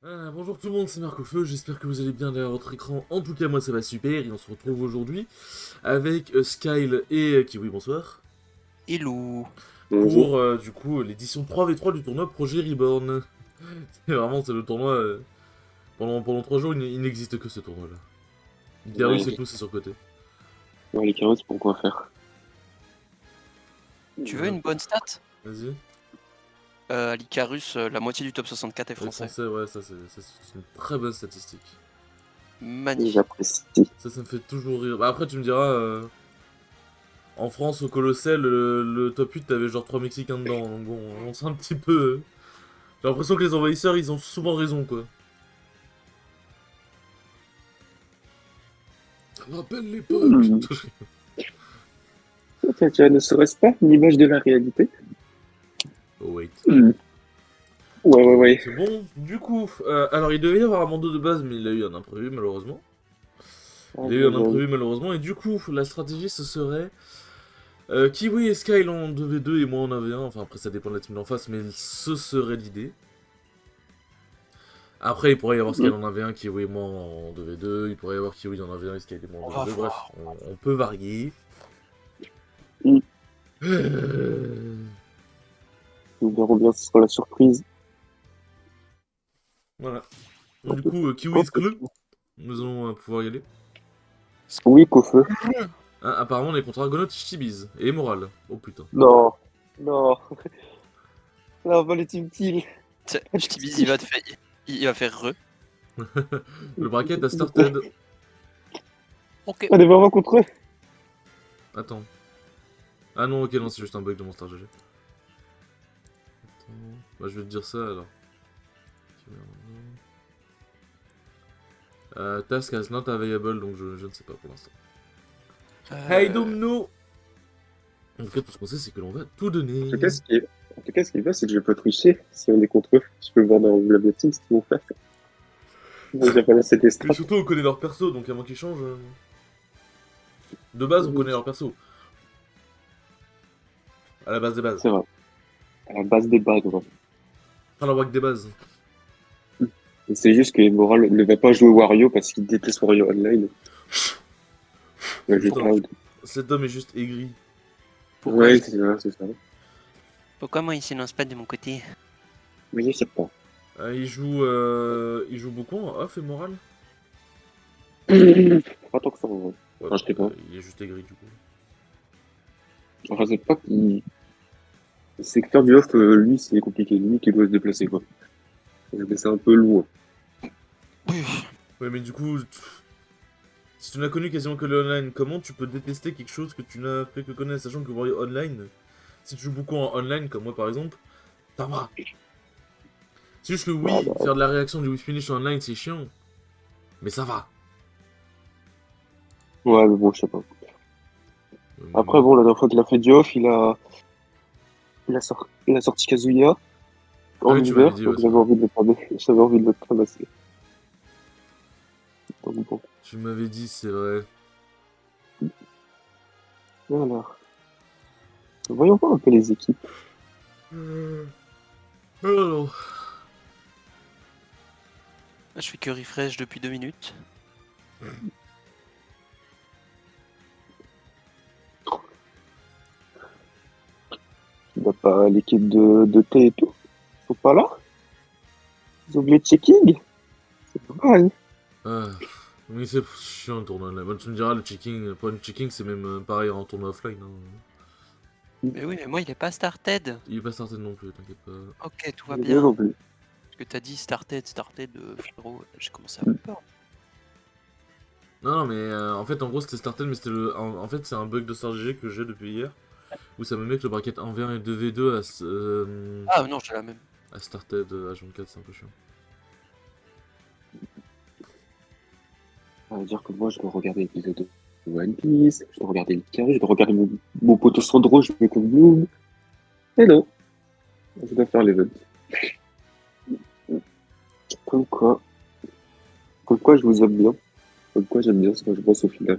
Bonjour tout le monde, c'est Marco Feu, j'espère que vous allez bien derrière votre écran. En tout cas, moi ça va super, et on se retrouve aujourd'hui avec Skyle et Kiwi, bonsoir, Hello. pour Bonjour. du coup l'édition 3v3 du tournoi Projet Reborn. C'est le tournoi, pendant 3 jours, il n'existe que ce tournoi-là. Garus et Ouais, tout, c'est surcoté. ouais, les carottes, pour quoi faire? Tu veux une bonne stat? Vas-y. L'Icarus, la moitié du top 64 est Les français. Français, ouais, c'est une très bonne statistique. Magnifique. J'apprécie. Ça me fait toujours rire. Bah, après, tu me diras, en France, au Colossal, le top 8, t'avais genre 3 Mexicains dedans, donc bon, on sent un petit peu. J'ai l'impression que les envahisseurs, ils ont souvent raison, quoi. Ça me rappelle l'époque. Hmm. Tu ne serait-ce pas l'image de la réalité? Oh, wait. Hmm. Ouais, Oh, ouais, wait. ouais. Bon, du coup, alors il devait y avoir un Mando de base, mais il a eu un imprévu, malheureusement. Ah, Il a eu un imprévu, malheureusement, et du coup, la stratégie, ce serait Kiwi et Skyle en 2v2 et moi en 1v1. Enfin, après, ça dépend de la team d'en face, mais ce serait l'idée. Après, il pourrait y avoir Skyle Hmm. en 1v1, Kiwi et moi en 2v2. Il pourrait y avoir Kiwi en 1v1 et Skyle et moi en On va 2v2. Bref, voir. on peut varier. Hmm. Euh, Nous verrons bien, ce sera la surprise. Voilà. Un Du peu. coup, Kiwi Quoi, is clé. Nous allons pouvoir y aller. oui, qu'au feu. Ah, apparemment, on est contre Argonaut, Chibiz et Moral. Oh putain. Non. Non. Là, on va les team kill. Tiens, Pas de je t'ai dit, soucis. il va faire re. Le bracket a started. Ok. On est vraiment contre eux. Attends. Ah non, ok, non, c'est juste un bug de mon star GG. Attends. Bah, je vais te dire ça alors. Task has not available, donc je ne sais pas pour l'instant. I don't know. En tout cas, tout ce qu'on sait, c'est que l'on va tout En tout donner. cas, ce qui est bien, c'est que je peux tricher si on est contre eux. Je peux voir dans la team ce qu'ils vont faire. Moi, j'ai pas laissé des Mais strats. surtout, on connaît leur perso, donc à moins qu'ils changent. De base, on connaît leur perso. À la base des bases. C'est vrai. À la base des bases, ouais. Enfin, la wack des bases. Et c'est juste que Moral ne va pas jouer Wario parce qu'il déteste Wario Online. Il va jouer Putain, Cloud. cet homme est juste aigri. Pourquoi, Ouais, c'est ça, c'est ça. pourquoi moi il s'élance pas de mon côté? Mais je sais pas. Il joue beaucoup en off et moral. Pas tant que ça, en vrai. Ouais, Enfin, je sais pas. il est juste aigri du coup. Enfin, c'est pas qu'il... C'est que faire du off, lui, c'est compliqué. Lui qui doit se déplacer, quoi. Mais c'est un peu lourd. Oui. Ouais, mais du coup, si tu n'as connu quasiment que le online, comment tu peux détester quelque chose que tu n'as fait que connaître, sachant que Wario Online, si tu joues beaucoup en online, comme moi par exemple, ça va. C'est juste que Ah, oui, bah, faire de la réaction du whip finish en online c'est chiant, mais ça va. ouais, mais bon, je sais pas. Après, Mais- bon, la dernière fois qu'il a fait du off, il a sorti Kazuya Ah en oui, tu m'avais hiver, dit, ouais, donc c'est vrai. j'avais envie de le tabasser. Donc bon. Tu m'avais dit, c'est vrai. Alors, voyons voir un peu les équipes. Alors, Je fais que refresh depuis 2 minutes. Il n'y a pas l'équipe de T et tout. Ils sont pas là. Ils ont oublié de checking. C'est dommage. ah, mais c'est chiant le tournoi online. Bon, tu me diras, le checking, pour le checking, c'est même pareil en tournoi offline. Hein. Mais oui, mais moi il est pas started. Il est pas started non plus, t'inquiète pas. Ok, tout va Moi bien. non plus. Parce que t'as dit started, frérot, j'ai commencé à avoir peur. Non, non, mais en fait, en gros, c'était started, mais c'était le. En fait, c'est un bug de Star GG que j'ai depuis hier, où ça me met que le bracket 1v1 et 2v2 Ah non, j'ai la même. à started H24, c'est un peu chiant. Ça veut dire que moi, je dois regarder l'épisode de One Piece, je dois regarder le carré, je dois regarder mon poteau Sandro, je vais contre Bloom. Et non, je dois faire l'event. Comme quoi, comme quoi je vous aime bien. Comme quoi j'aime bien ce que je pense au final.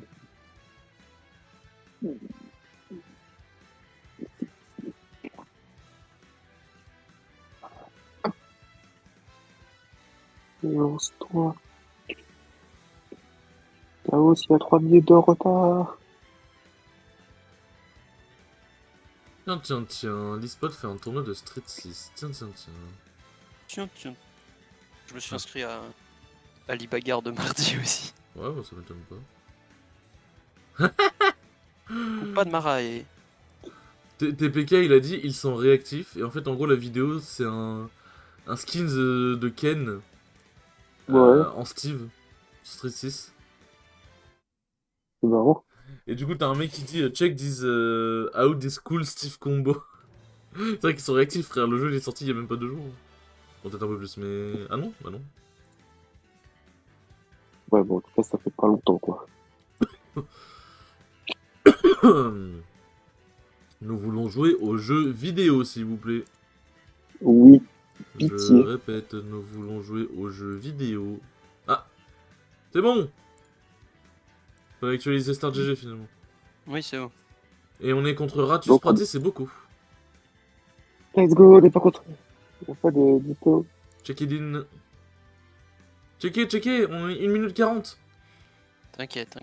Lance-toi. Chaos, il y a 3 minutes de retard. Tiens, l'eSpot fait un tournoi de Street 6. Tiens. Tiens. Je me suis inscrit à l'e-bagarre de mardi aussi. Ouais, bah, ça m'étonne pas. Coupe pas de Mara et... TPK, il a dit ils sont réactifs. Et en fait, en gros, la vidéo, c'est un skin de Ken Ouais, en Steve sur Street 6. c'est marrant. Et du coup, t'as un mec qui dit check this out this cool Steve combo. C'est vrai qu'ils sont réactifs, frère. Le jeu il est sorti il y a même pas 2 jours. Bon, peut-être un peu plus, mais. Ah non, bah non. Ouais, bon, en tout cas, ça fait pas longtemps, quoi. Nous voulons jouer aux jeux vidéo, s'il vous plaît. Oui, Je pitié. répète, nous voulons jouer aux jeux vidéo. Ah, c'est bon. Faut actualiser StartGG finalement. Oui, c'est bon. Et on est contre Ratus Donc, Pratis, c'est beaucoup. let's go, on n'est pas contre. Il n'y a pas de taux. Check it in. Checkez, on est 1 minute 40. T'inquiète.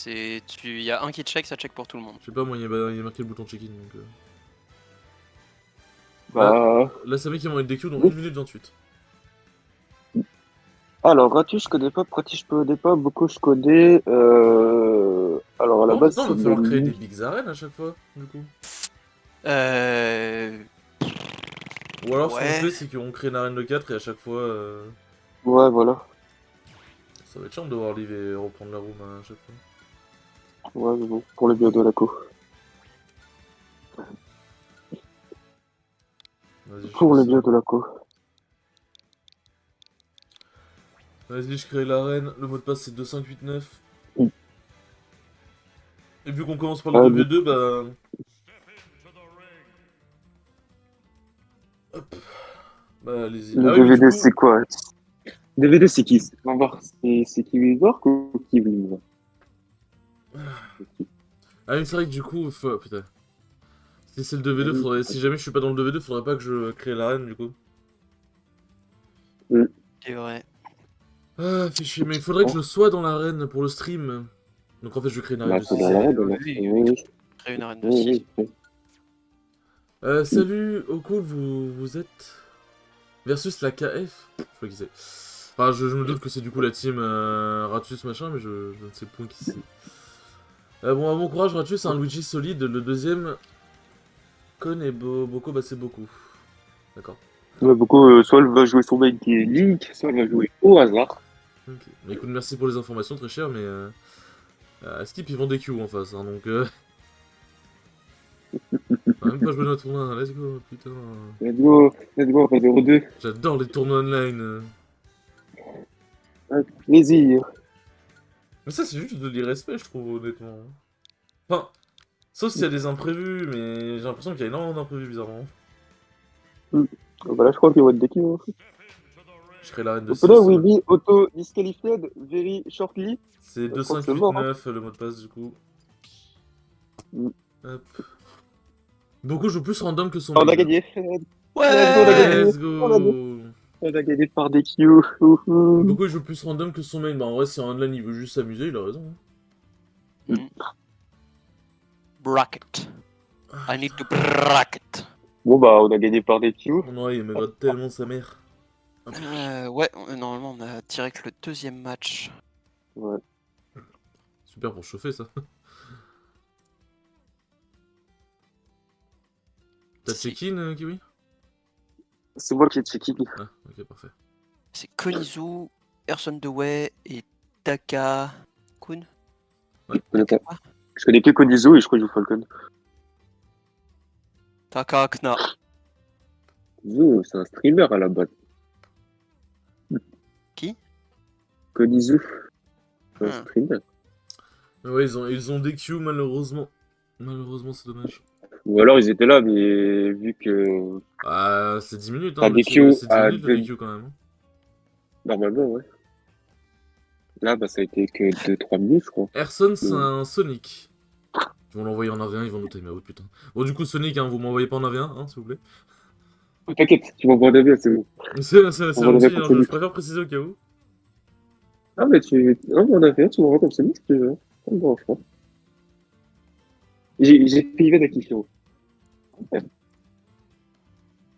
Y a un qui check, ça check pour tout le monde. Je sais pas, moi, il y a marqué le bouton check-in donc. Bah. Là, ça met qu'ils vont être DQ dans Oui. 1 minute 28. Alors, Ratu, je connais pas. Prati, je connais pas. Beaucoup, je connais. Alors, à la Non, base, maintenant, il va c'est falloir le créer des Ligue. Big Arènes à chaque fois, du coup. Euh... Ou alors, ce qu'on Ouais. fait, c'est qu'on crée une arène de 4 et à chaque fois. Ouais, voilà. Ça va être chiant de devoir live et reprendre la room à chaque fois. Ouais, mais bon, pour le bien de la co. Vas-y, je Pour fais le ça. bien de la co. Vas-y, je crée l'arène. Le mot de passe, c'est 2589. Oui. Et vu qu'on commence par Ah, le oui. 2v2, bah. Hop. Bah, allez-y. Le Ah oui, mais du DVD, coup. c'est quoi? DVD, c'est qui? On va voir. C'est Kiwi Work ou Kiwi? Ah oui, c'est vrai que du coup. Putain. Si c'est le 2v2, faudrait. Si jamais je suis pas dans le 2v2, faudrait pas que je crée l'arène, du coup. C'est vrai. Ah, fais chier, mais il faudrait que je sois dans l'arène pour le stream. Donc en fait, je vais créer une arène Bah, de c'est 6. dans la règle, oui. oui. Créer une arène de Oui, 6. oui. Salut, au cool, vous êtes versus la KF. Je sais pas qui c'est. Enfin, je me doute que c'est du coup la team Ratus machin, mais je ne sais point qui c'est. Bon courage Ratus, un Luigi solide. Le deuxième, Con et Boko, bah c'est beaucoup. D'accord. Ouais, beaucoup, soit elle va jouer son mec qui est Link, soit elle va jouer au hasard. Ok. Mais écoute, merci pour les informations, très cher, mais Skip ils vendent des Q en face, hein, donc. Même pas jouer notre tournoi, let's go, putain. Let's go, on passe 0-2. J'adore les tournois online. Avec plaisir. Mais ça, c'est juste de l'irrespect, je trouve, honnêtement. Enfin, sauf s'il y a des imprévus, mais j'ai l'impression qu'il y a énormément d'imprévus, bizarrement. Bah là, je crois qu'il va être déquille. Je crée l'arène de 6. Opener will be auto-disqualified very shortly. C'est Je crois que c'est mort, hein. 2589 le mot de passe, du coup. Mm. Hop. Beaucoup joue plus random que son On a main. gagné. Ouais. Let's go. On a gagné par DQ. Beaucoup joue plus random que son main. Bah en vrai, si en online il veut juste s'amuser, il a raison. Bracket. I need to bracket. Bon bah, on a gagné par DQ. Mon oreille, il me gratte tellement sa mère. Ouais, normalement on a direct le deuxième match. Ouais. Super pour chauffer, ça. T'as check-in, Kiwi? C'est moi qui ai checké. Ah, ok, parfait. C'est Konizu, Erson Dewey et Taka Kun. Je connais pas. Je connais que Konizu et je crois que je joue Falcon. Taka Akna. Konizu, c'est un streamer à la base. Qui? Konizu. C'est un Ah. streamer. Ouais, ils ont des Q, malheureusement. Malheureusement, c'est dommage. Ou alors ils étaient là, mais vu que. Ah, c'est 10 minutes, hein. Pas le des tir- Q, C'est 10 minutes le DQ quand même. hein. Normalement, ouais. Là, bah, ça a été que 2-3 minutes, je crois. Erson, c'est un Sonic. Ils vont l'envoyer en AV1, ils vont nous timer out, putain. Bon, du coup, Sonic, hein, vous m'envoyez pas en AV1, hein, s'il vous plaît. T'inquiète, tu m'envoies un avis, c'est bon. C'est On va le gentil, répondre hein, celui. je préfère préciser au cas où. Ah, mais tu m'envoies un avis, tu m'envoies comme celui si tu veux. Ça me dérange pas. J'ai pivé de Kishiro.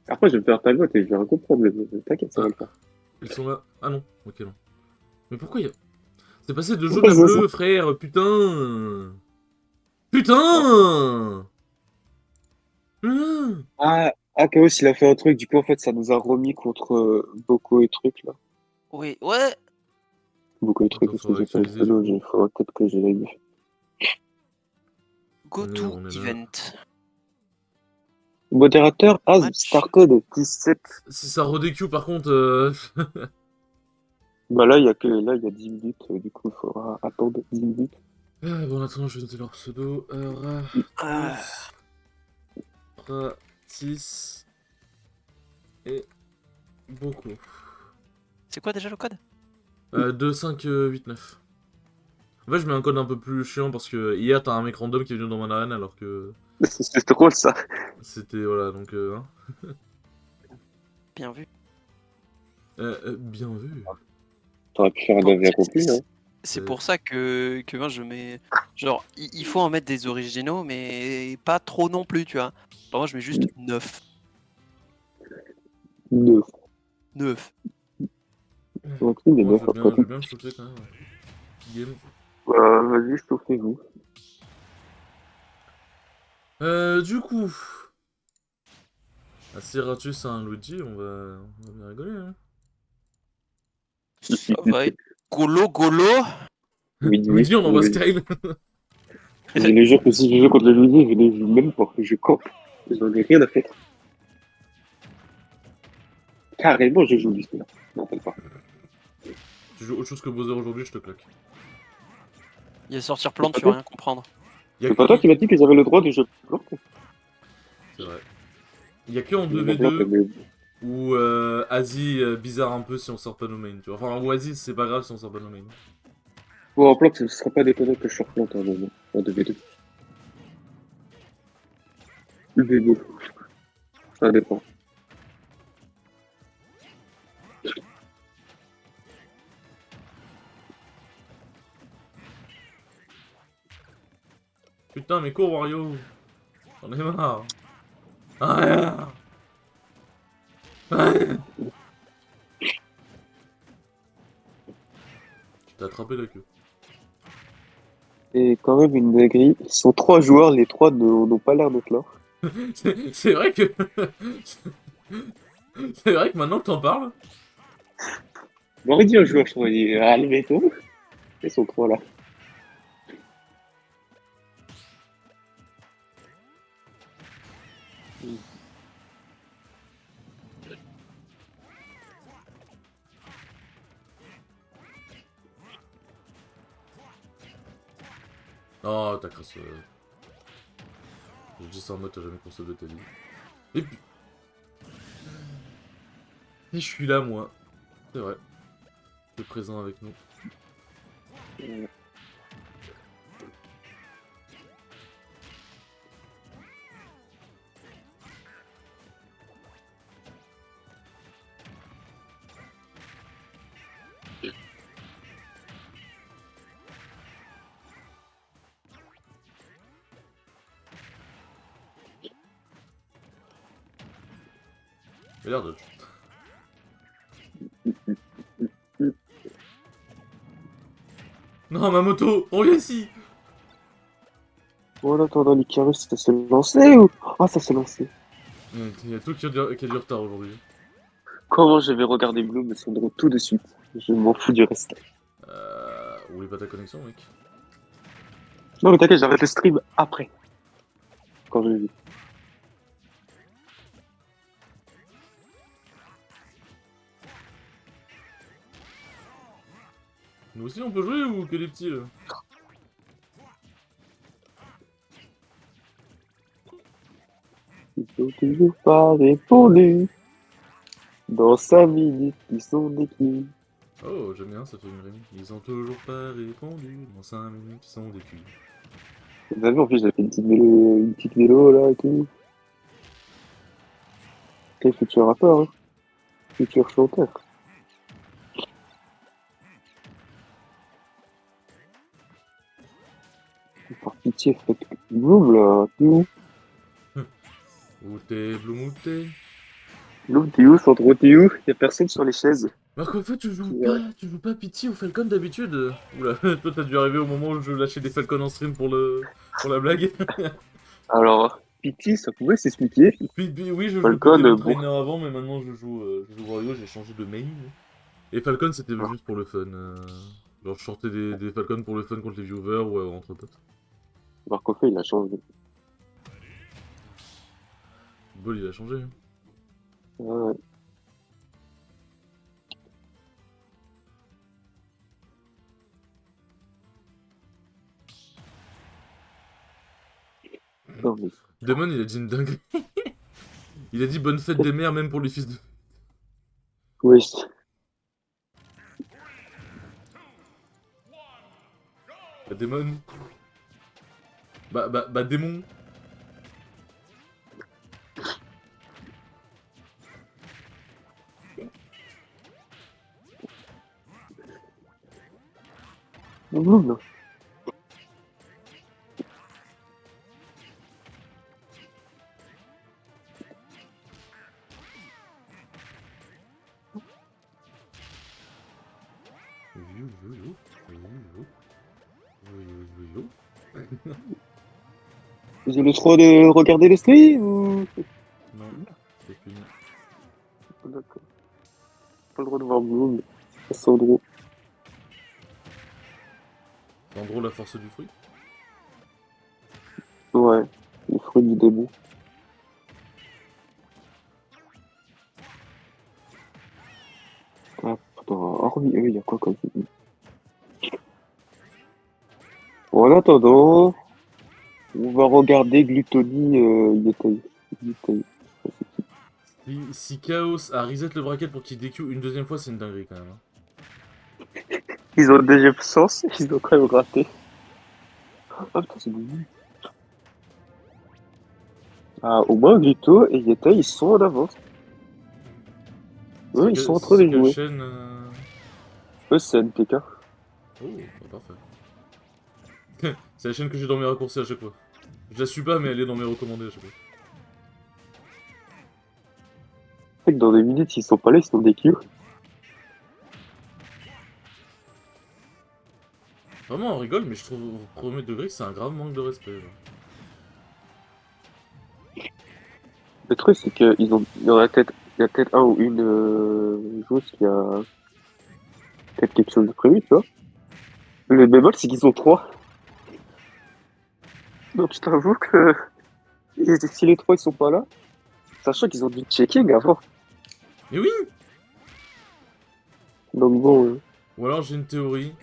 Après, je vais me faire ta vote et je vais rien comprendre, mais t'inquiète, ça va Ah, le faire. ils sont là. Ah non, ok non. Mais pourquoi il y a... C'est passé de jaune Pourquoi à je vois ça? bleu, frère, putain. Putain. Putain. Ah, Chaos, il a fait un truc, du coup, en fait, ça nous a remis contre Boko et truc, là. Oui, ouais. Boko et truc, Attends, parce que faudrait j'ai pas le actualiser du pseudo, coup. il faudra peut-être que j'ai la Go On est où? to On est là. event. Modérateur, Az, Match. Starcode, 17. Si ça redequeue par contre... Bah là, il y a que, là, il y a 10 minutes, du coup, il faudra attendre 10 minutes. Ah, bon, attends, je vais noter leur pseudo. Ah. Ratus, Pratis et beaucoup. C'est quoi déjà le code? 2, 5, 8, 9. En fait, je mets un code un peu plus chiant parce que hier, t'as un mec random qui est venu dans mon arène alors que C'est drôle, ça. c'était. Voilà, donc. Hein. Bien vu. Bien vu. T'aurais pu faire un Bon, avis accompli, hein. c'est pour ça que moi je mets. Genre, il faut en mettre des originaux, mais pas trop non plus, tu vois. Alors moi je mets juste 9. 9. 9. Donc, il est Moi, 9 après je veux tout. bien me chauffer quand même. Game. Vas-y, chauffez-vous. Du coup. Ah, si Ratus a un Luigi, on va bien rigoler, hein. Ça va être golo golo. Oui, oui, Luigi, on envoie oui. Skyle. Je les jure que si je joue contre le Luigi, je les joue même pas. Je campe. J'en ai rien à faire. Carrément, je joue jusque-là. Non, peut pas. Tu joues autre chose que Bowser aujourd'hui, je te claque. Il va sortir plante, tu vas rien comprendre. Y a C'est que... pas toi qui m'as dit que j'avais le droit de jouer plante? C'est vrai. Il y a que en La plante, 2v2 mais... où Asie bizarre un peu si on sort pas nos mains, tu vois. Enfin, ou Asie, c'est pas grave si on sort pas nos mains. Bon, en plante, ce serait pas déconnant que je sorte plante à un moment. En 2v2. Mais bon, ça dépend. Putain, mais cours, Wario. J'en ai marre. Ah, tu t'es attrapé la queue. Et quand même une dinguerie. Ils sont 3 joueurs, les 3 n'ont pas l'air d'être là. C'est vrai que... c'est vrai que maintenant que t'en parles... On aurait dit un joueur, je t'aurais dit, allez, mettons. Ils sont 3 là. Oh, t'as crassé. Je dis ça en mode t'as jamais console de ta vie. Et puis... Et je suis là, moi. C'est vrai. T'es présent avec nous. Regarde. Non, ma moto. Reviens ici. Oh, en attendant, l'Icarus, ça s'est lancé ou... Ah, ça s'est lancé. Il y a tout qui a du retard aujourd'hui. Comment je vais regarder Bloom et Sandro tout de suite? Je m'en fous du reste. Oublie pas ta connexion, mec. Non, mais t'inquiète, j'arrête le stream après. Quand je vu. Nous aussi, on peut jouer ou que les petits, là? Ils ont toujours pas répondu. Dans 5 minutes, ils sont déclus. Oh, j'aime bien, ça fait une rime. Ils ont toujours pas répondu. Dans 5 minutes, ils sont des culs. Vous avez vu, en plus, j'ai fait une petite mélo là et tout. Quel futur rappeur, hein. Futur chanteur. Par pitié, faites Bloom là, t'es où? Où t'es, Bloom, où t'es? Bloom, t'es où? Sandro, t'es où? Y'a personne sur les chaises. Marc, en fait, Ouais. tu joues pas Pity ou Falcon d'habitude? Oula, toi t'as dû arriver au moment où je lâchais des Falcon en stream pour la blague. Alors, Pity, ça pouvait s'expliquer. Oui, je jouais Falcon, Pokémon bon. Trainer avant, mais maintenant je joue Wario, j'ai changé de main. Et Falcon, c'était Ah. juste pour le fun. Genre, je sortais des Falcon pour le fun contre les viewers ou entre potes. Marcofe, il a changé. Football, il a changé. Ouais. Non, mais... Damon, il a dit une dinguerie. Il a dit bonne fête des mères, même pour les fils de. Oui. Bah, Damon. Démon. Bloom, là. J'ai le droit de regarder le stream ou... Non, c'est fini. D'accord. Pas le droit de voir Bloom. Sandro. Sandro, la force du fruit. Ouais. Le fruit du démon. Ah, putain. Hormis eux, il y a quoi comme... Bon, en attendant, on va regarder Gluttony Yetei. Yetei. Si Chaos a reset le bracket pour qu'il DQ une deuxième fois, c'est une dinguerie quand même. Hein. Ils ont déjà chance, ils ont quand même raté. Ah putain, c'est bon. Ah, au moins Gluto et Yetei, ils sont en avance. Eux, ils sont en train de C'est quelle jouer. chaîne Eux, c'est NTK. Oh, bah, parfait. C'est la chaîne que j'ai dans mes raccourcis à chaque fois. Je la suis pas, mais elle est dans mes recommandés à chaque fois. C'est que dans 2 minutes, s'ils sont pas là, ils sont des kills. Vraiment, on rigole, mais je trouve au premier degré que c'est un grave manque de respect. Genre. Le truc, c'est qu'il y en a peut-être, il y a peut-être un ou une joueuse qui a peut-être quelque chose de prévu, tu vois. Le bémol, c'est qu'ils sont 3. Donc, je t'avoue que si les 3 ils sont pas là, sachant qu'ils ont du checking avant. Mais oui. Donc bon, Ou alors j'ai une théorie.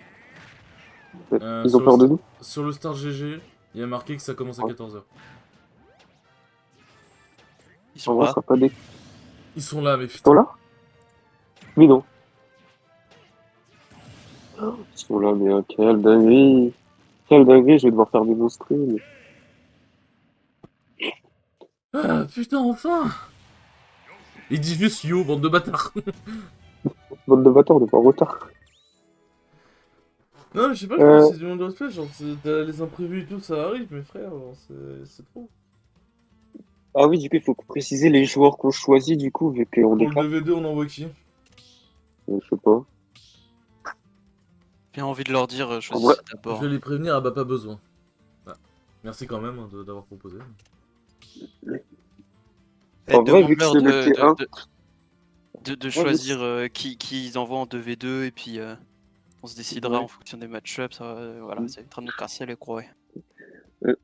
ils ont peur de nous. Sur le Star GG, il y a marqué que ça commence à 14h. Ils En sont vrai, là. ce sera pas des... Ils sont là, mais Ils sont putain. là? Mais non. Ils sont là, mais quelle dinguerie. Quelle dinguerie, je vais devoir faire des mon stream. Ah, putain, enfin. Il dit juste yo, bande de bâtards. Bande de bâtards, on est pas en retard. Non, mais je sais pas, je trouve que c'est du monde de respect. Genre, t'as les imprévus et tout, ça arrive, mais frère, c'est trop. Ah oui, du coup, il faut préciser les joueurs qu'on choisit, du coup, vu qu'on est Pour le 2v2, on envoie qui? je sais pas. J'ai envie de leur dire, vrai, choisissez Je d'abord. vais les prévenir, ah bah pas besoin. Ah. Merci quand même hein, d'avoir proposé. En vrai, vu que Demande-leur c'est le T1, de choisir qui ils envoient en 2v2 et puis on se décidera Ouais. en fonction des match-ups. Voilà, Mm. ça va être de nous casser les croix.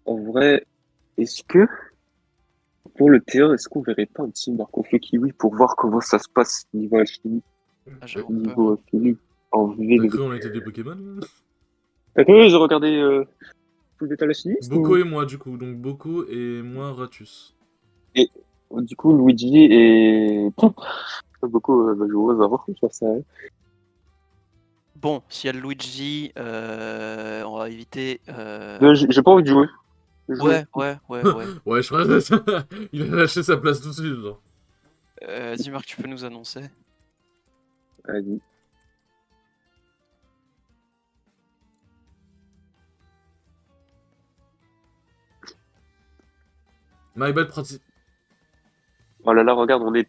en vrai, est-ce que, pour le T1, est-ce qu'on verrait pas un petit Marco Kiwi pour voir comment ça se passe niveau alchimie, Ah, j'avoue pas. niveau alchimie, en T'as VV2? cru on était des Pokémon là? Attends, j'ai regardé Full Metal Alchemist Boko ou... et moi du coup, donc Boko et moi Ratus. Et du coup, Luigi et... Beaucoup va jouer aux avant, je sais rien. Bon, s'il y a le Luigi, on va éviter. J'ai pas envie de jouer. Ouais. Ouais, je crois que il a lâché sa place tout de suite. Genre. Vas-y Marc, tu peux nous annoncer. Vas-y. My bad Pratis. Oh là là, regarde, on est.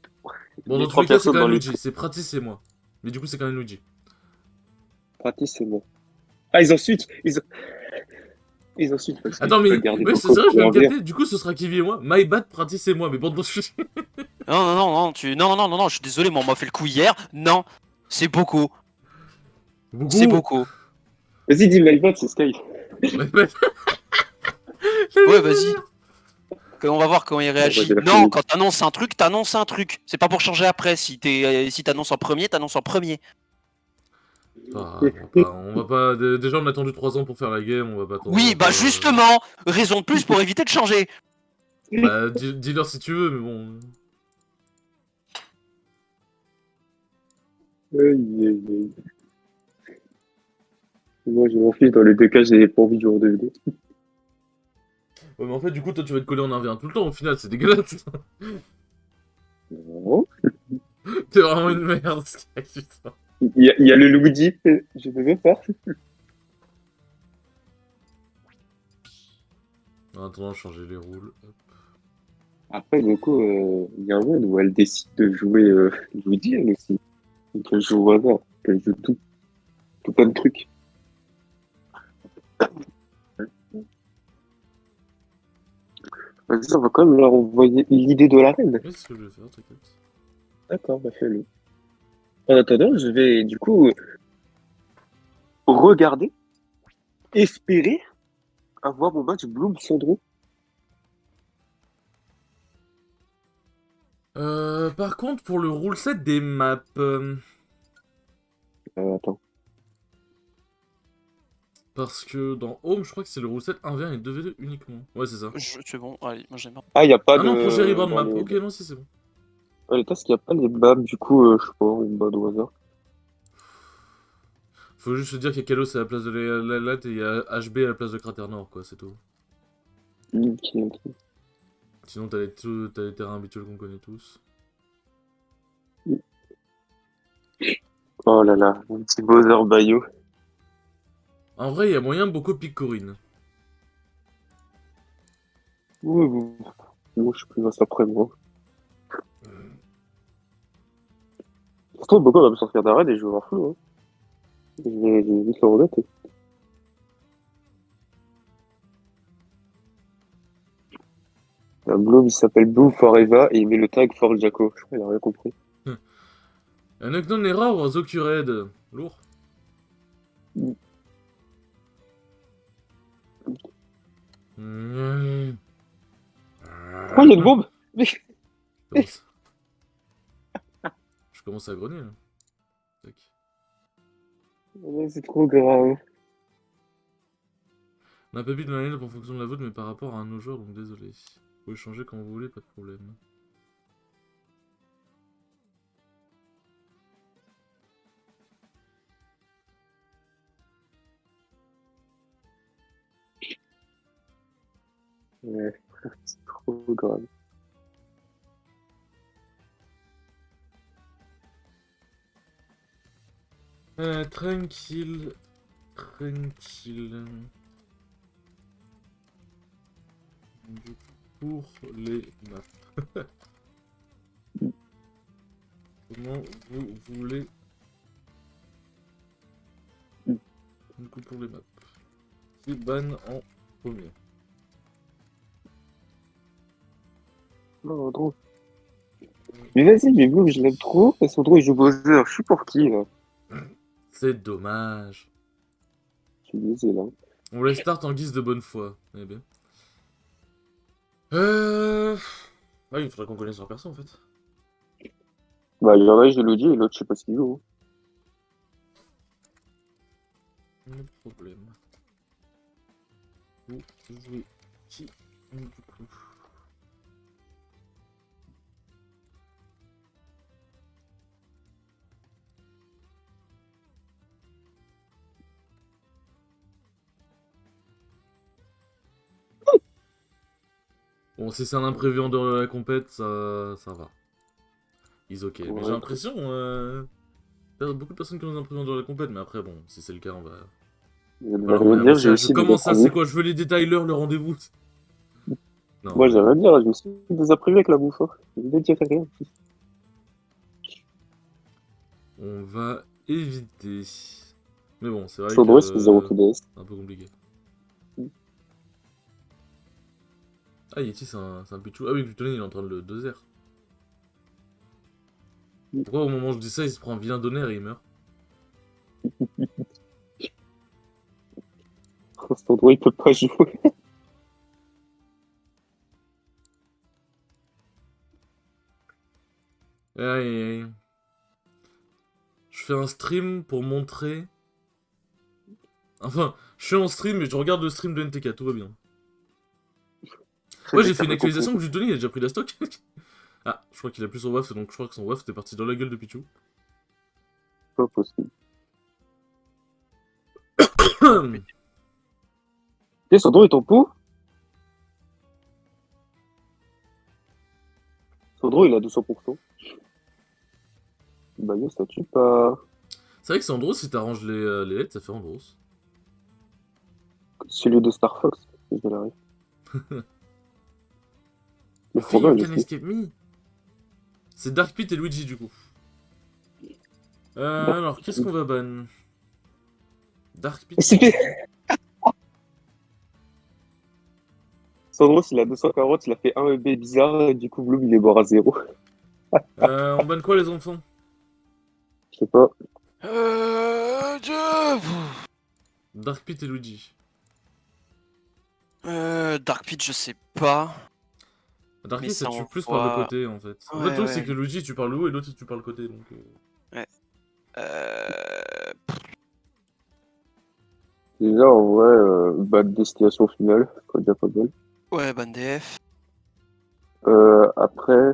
Bon, les dans tous trois les cas, c'est personnes quand dans même le Luigi. C'est Pratis, c'est moi. Mais du coup, c'est quand même Luigi. pratique, c'est bon. Ah, ils ont switch. Ils ont switch parce qu'ils Attends, veulent mais garder ouais, ton c'est vrai, je viens de copain. capter. Du coup, ce sera Kivi et moi. My bad Pratis, c'est moi. Mais bon, je suis. Non, je suis désolé, moi on m'a fait le coup hier. Non, c'est beaucoup. C'est Beaucoup. beaucoup. Vas-y, dis Melbot, c'est Sky. My bad. Ouais, vas-y. On va voir comment il Bon, vas-y, réagit. la Non, folie. quand t'annonces un truc, t'annonces un truc. C'est pas pour changer après. Si t'annonces en premier, t'annonces en premier. On va pas. Déjà, on a attendu 3 ans pour faire la game. On va pas attendre. On Oui, va bah pas. justement, raison de plus pour éviter de changer. Bah, dis-leur si tu veux, mais bon. Aïe, aïe, aïe. Moi, je m'en fiche, dans les deux cas, j'ai pas envie de jouer en 2v2. Ouais, mais en fait, du coup, toi, tu vas te coller en 1v1 tout le temps. Au final, c'est dégueulasse. Non. T'es vraiment une merde, Sky, putain. Il y a le Luigi, je ne veux pas. En attendant, changer les rôles. Hop. Après, du coup, il y a un monde où elle décide de jouer Luigi, elle aussi. Donc, elle joue au hasard. Elle joue tout plein de trucs. Vas-y, on va quand même leur envoyer l'idée de la reine. Ouais, c'est ce que je vais faire, t'inquiète. D'accord, bah fais-le. En attendant, je vais du coup regarder, espérer avoir mon match Bloom Sandro. Par contre, pour le rule set des maps. Attends. Parce que dans Home, je crois que c'est le rule set 1v1 et 2v2 uniquement. Ouais, c'est ça. C'est bon, allez, moi j'aime bien. Ah, il n'y a pas Ah non, projet de. reborn Dans map. les. Ok, non, si, c'est bon. Dans les tasks, il n'y a pas les maps, du coup, je sais pas, une mode au hasard. Faut juste se dire qu'il y a Kalos à la place de la latte et il y a HB à la place de Cratère Nord, quoi, c'est tout. Ok, ok. Sinon, t'as les terrains habituels qu'on connaît tous. Oh là là, mon petit Bowser Bayo. En vrai, il y a moyen beaucoup pique Corinne. Ouais, bon. Moi, je suis plus après moi. Pourtant, Boko va me sortir d'arrêt et je vais avoir flou, hein. Je vais vite le remettre. Un Bloom, il s'appelle Bloom Forever et il met le tag For Jacko. Je crois qu'il a rien compris. Un Eknon Nera ou un Zokured. Lourd. Mmh. Oh, il y a une bombe! Mais... Je commence à grogner, là. Tac. C'est trop grave. On n'a pas mis de line en fonction de la vôtre, mais par rapport à un de nos joueurs, donc désolé. Vous pouvez changer quand vous voulez, pas de problème. Ouais, c'est trop grave. Tranquille. Tranquille. Du coup, pour les maps. Comment vous voulez... Du coup, pour les maps. Qui ban en premier? Non, trop. Mais vas-y, mais Bloom, je l'aime trop. Et son trop, il joue Bowser. Je suis pour qui, là? C'est dommage. Je suis baisé, là. On les start en guise de bonne foi. Eh bien. Ah oui, il faudrait qu'on connaisse leur perso en fait. Bah, il y en a, je le dis, et l'autre, je sais pas ce qu'il joue. Pas de problème. Vous jouez qui du coup? Bon, si c'est un imprévu en dehors de la compète, ça va. Ils ok. Mais Ouais. j'ai l'impression... beaucoup de personnes qui ont des impressions dans la compète, mais après, bon, si c'est le cas, on va... Je vais Voilà, rien envoyer un dire, j'ai message. aussi des Comment ça, imprévus. c'est quoi? Je veux les détails, l'heure, le rendez-vous. Non, Moi, j'ai ouais. rien à dire, j'ai aussi des imprévus avec la bouffe. Hein. Je ne dirai rien. On va éviter. Mais bon, c'est vrai Chaudron, c'est 0 que... TDS. c'est un peu compliqué. Ah, Yeti, c'est un Pichu. Ah oui, Glutonine, il est en train de le doser. Pourquoi au moment où je dis ça, il se prend un vilain donner et il meurt? Cet endroit, il peut pas jouer. Aïe, aïe, aïe. Je fais un stream pour montrer... Enfin, je suis en stream et je regarde le stream de NTK, tout va bien. Ouais, j'ai fait une actualisation que Glutonine, il a déjà pris la stock. Ah, je crois qu'il a plus son waf, donc je crois que son waf était parti dans la gueule de Pichu. Pas possible. Et son drone est en pot. Son drone, il a 200%. Bah, yo, ça tue pas. C'est vrai que c'est Andros, si t'arranges les lettres, ça fait Andros. Celui de Star Fox. Je vais l'arrêter. Le Fille, Frodo, you il est can fou. escape me. C'est Dark Pit et Luigi, du coup. Dark Alors, qu'est-ce qu'on va ban? Dark Pit. SCP. Sandros, il a 240, il a fait un EB bizarre, et du coup, Bloom, il est mort à 0. On ban quoi, les enfants? Je sais pas. Dark Pit et Luigi. Dark Pit, je sais pas. Dark Mais Pit, ça ça tue plus par le envoie- côté, en fait. En fait, Ouais, le truc, ouais. c'est que Luigi, tu parles le haut et l'autre, tu parles le côté, donc... Déjà, en vrai, bad destination finale, quoi, déjà pas mal. Ouais, ban DF. Après,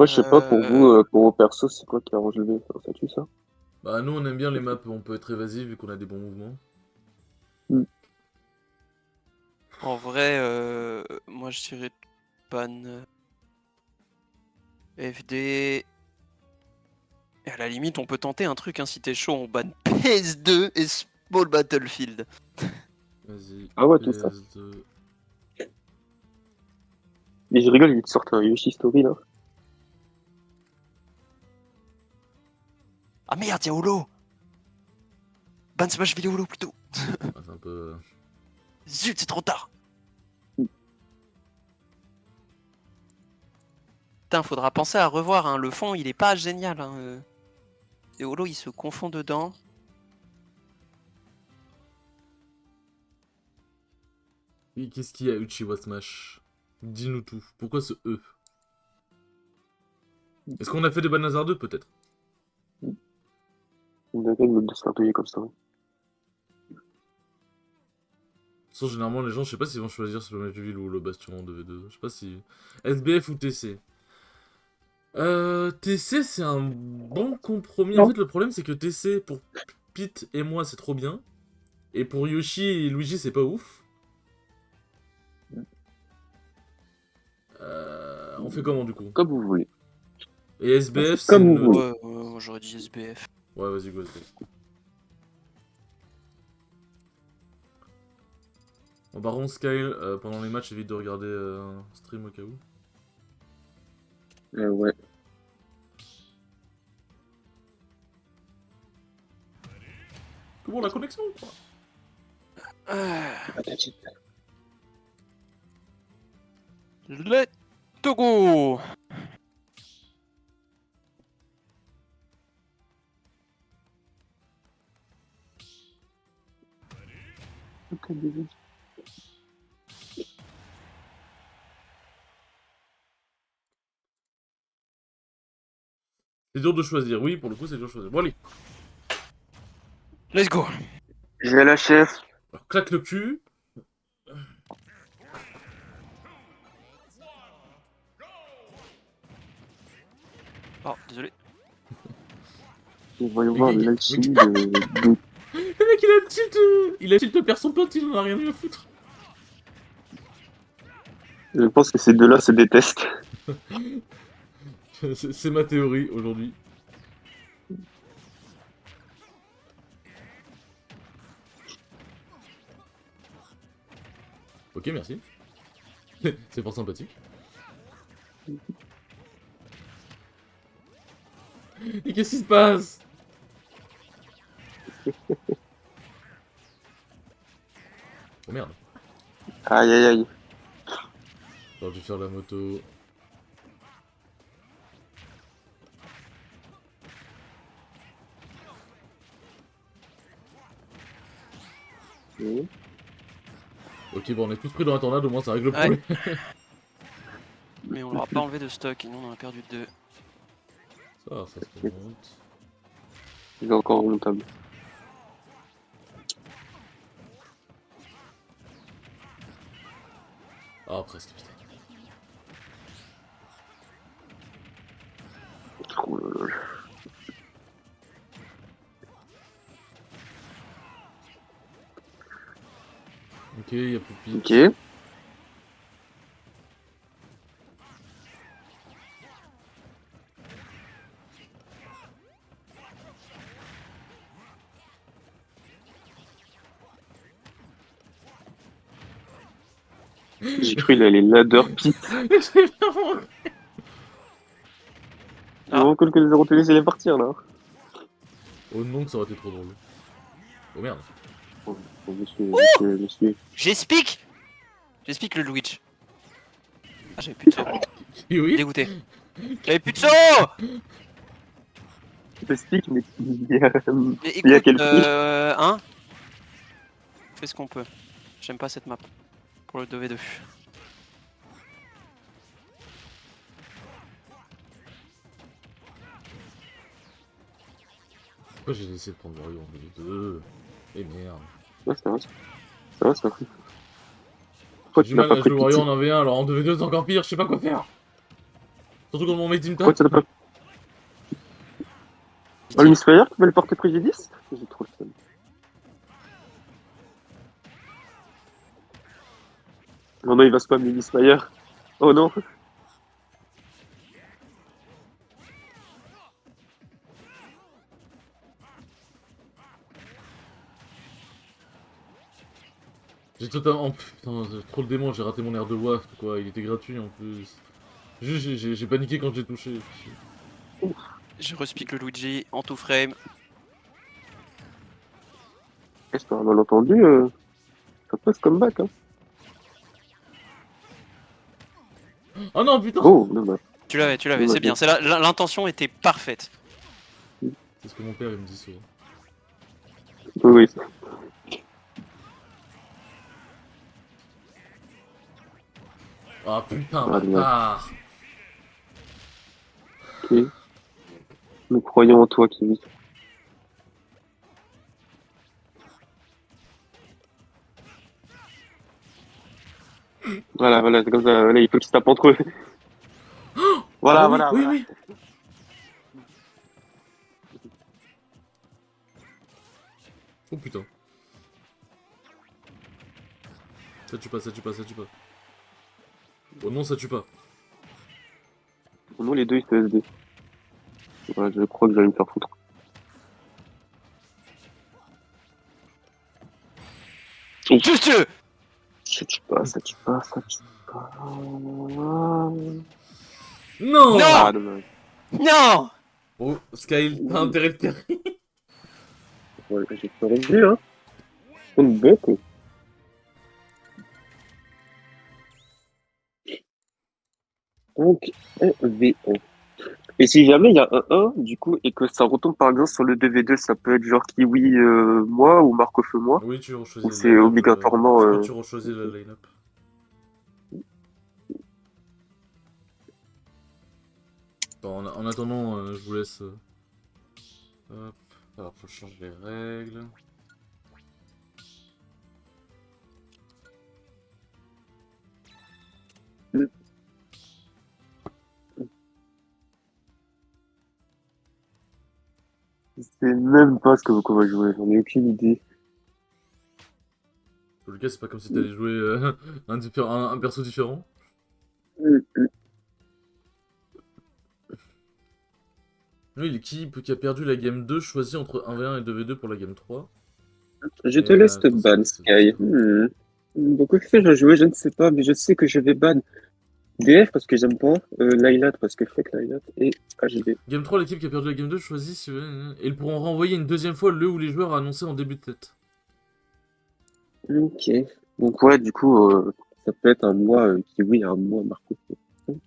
je sais pas, pour vous, pour vos persos, c'est quoi qui arrange le mieux? Enfin, ça tue ça? Bah, nous, on aime bien les maps où on peut être évasif, vu qu'on a des bons mouvements. En vrai, moi je dirais ban FD. Et à la limite, on peut tenter un truc, hein, si t'es chaud, on ban PS2 et Small Battlefield. Vas-y. Ah ouais, tout ça. PS2. Mais je rigole, ils te sortent un Yoshi Story, là. Ah merde, y'a Holo! Ban Smash Vidéo Holo plutôt! Ah, c'est un peu... Zut, c'est trop tard! Putain, faudra penser à revoir, hein. Le fond il est pas génial. Hein. Et Holo il se confond dedans. Et qu'est-ce qu'il y a, Uchiwa Smash? Dis-nous tout. Pourquoi ce E? Est-ce qu'on a fait des Banazar 2, peut-être? On a une de stratégie comme ça. Sans généralement, les gens, je sais pas s'ils vont choisir Supermativille ou le Bastion en 2v2. Je sais pas si... SBF ou TC. TC, c'est un bon compromis. En fait, le problème, c'est que TC, pour Pete et moi, c'est trop bien. Et pour Yoshi et Luigi, c'est pas ouf. On fait comment, du coup? Comme vous voulez. Et SBF, c'est Comme une... vous voulez. Ouais, moi j'aurais dit SBF. Ouais, vas-y, go SBF. En Baron Skyle, pendant les matchs, évite de regarder un stream au cas où. Ouais. Comment la connexion, quoi? Let's go! C'est dur de choisir, oui, pour le coup, c'est dur de choisir. Bon, allez, Let's go! J'ai la chef. alors, claque le cul. Oh, désolé. Et voyons Mais voir mais- l'alchimie mais- de... Le mec, il a le tilt, il a le tilt perso pote, il en a rien à foutre. Je pense que ces deux-là se détestent. C'est ma théorie aujourd'hui. Ok, merci. C'est fort sympathique. Et qu'est-ce qui se passe? Oh merde. Aïe aïe aïe. J'aurais dû faire la moto. Oui. Ok, bon, on est tous pris dans la tornade, au moins ça règle le Ouais. problème. Mais on l'aura pas enlevé de stock, et nous on en a perdu 2. Ça se remonte. Il est encore remontable. Ah, presque, putain. Oh là là. Ok, y'a plus de pique. Ok. J'ai cru il allait ladder pit. C'est vraiment cool que les 0 tennis allaient partir là. Oh non, que ça aurait été trop drôle. Oh merde. Oh, monsieur. J'explique le Luigi. Ah, j'avais plus de saut. Et oui. Dégoûté. J'avais plus de saut. Fantastique, mais il y a, Mais il y a écoute, quel prix hein, on fait ce qu'on peut. J'aime pas cette map pour le 2v2. Pourquoi j'ai essayé de prendre Wario en 2? Et merde. Ouais, ça va. Ça va, ça va. Pourquoi J'ai tu du n'as mal pas à pris jouer de Wario pitié en 1v1, alors en 2v2 c'est encore pire, je sais pas quoi faire. Surtout quand mon mate il me Pourquoi tape. tu n'as pas... Oh, le Misfire qui va le porter préjudice? J'ai trop le seum. Non, non, il va spam le Misfire. Oh non. J'ai totalement... oh, putain, trop le démon, j'ai raté mon air de waft, quoi. Il était gratuit en plus. Juste, j'ai paniqué quand j'ai touché. Je respique le Luigi en tout frame. Est-ce que mal entendu, ça peut ce comeback, hein. Oh non, putain. Oh, non, bah. Tu l'avais, Ouais, c'est bien. L'intention était parfaite. C'est ce que mon père il me dit souvent. Oui, oui. Ah putain, Ah, bâtard. Ok. Nous croyons en toi, Kiwi. Voilà, voilà, c'est comme ça. Voilà, il faut qu'ils se tapent entre eux. Voilà, Ah oui, voilà, oui, voilà. oui. Oh putain. Ça tue pas, ça tue pas, ça tue pas. Oh non, ça tue pas. Pour nous, les deux, ils se SD. Voilà, je crois que j'allais me faire foutre. Juste. Ça tue pas, ça tue pas, ça tue pas. Non. Non. Ah, dommage. Non. Oh, Skyle, t'as intérêt de carry. Ouais, j'ai pas revu, hein. C'est une bête, quoi. Donc, 1v1. Et si jamais il y a un 1, du coup, et que ça retombe par exemple sur le 2v2, ça peut être genre Kiwi moi ou Marco feu moi, Oui, tu ou rechoisis c'est le line-up. obligatoirement. Je crois que tu rechoisis le line-up. Bon, en attendant, je vous laisse. Hop. Alors, faut changer les règles. Je sais même pas ce qu'on va jouer, j'en ai aucune idée. En tout cas, c'est pas comme si t'allais jouer un perso différent. Oui, l'équipe qui a perdu la game 2 choisit entre 1v1 et 2v2 pour la game 3. Je te Et laisse te quand ban, c'est Sky. ça. Beaucoup de fait, je jouer, je ne sais pas, mais je sais que je vais ban DF parce que j'aime pas, Lylat parce que fake Lylat et AGB. Game 3, l'équipe qui a perdu la game 2 choisit et ils pourront renvoyer une deuxième fois le ou les joueurs annoncés en début de tête. Ok. Donc ouais, du coup, ça peut être un mois Kiwi et un mois Marco. Ok.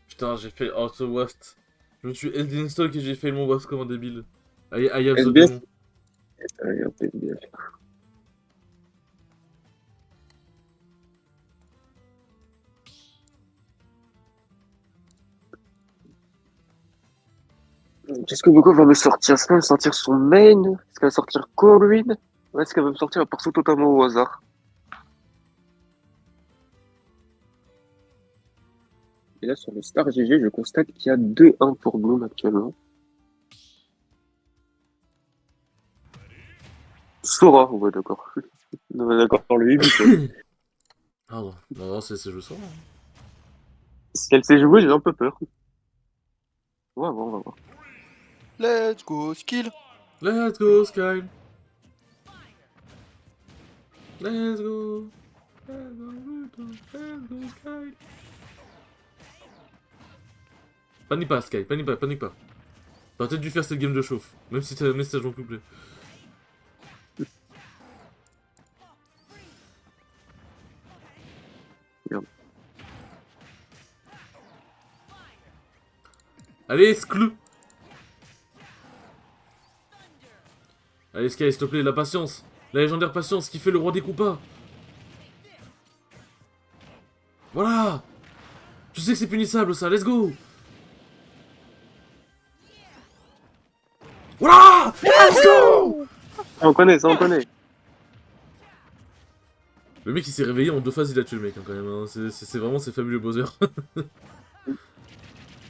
Putain, j'ai fait auto waft. Je me suis SD install et j'ai fait mon waft comme un débile. I have the SBS? démon. Regarde, SBS. Qu'est-ce que Boko va me sortir? Est-ce qu'elle va me sortir son main? Est-ce qu'elle va sortir Corwin? Ou est-ce qu'elle va me sortir un perso totalement au hasard? Et là, sur le Star GG, je constate qu'il y a 2-1 pour Bloom actuellement. Sora, ouais, d'accord. Ouais, d'accord, le 8. Pardon. Non, c'est je sens. Si elle sait jouer, j'ai un peu peur. On va voir, on va voir. Let's go, skill. Let's go, Sky. Let's go. Let's go, Sky. Panique pas, Sky, panique pas, panique pas. T'aurais peut-être dû faire cette game de chauffe, même si t'as un message en couplet. Merde. Allez, exclu. Allez, Sky, s'il te plaît, la patience. La légendaire patience qui fait le roi des coupas. Voilà. Je sais que c'est punissable, ça, let's go. Voilà. Let's go. On connaît, ça on connaît. Le mec il s'est réveillé en 2 phases, il a tué le mec hein, quand même. Hein. C'est vraiment c'est fabuleux Bowser.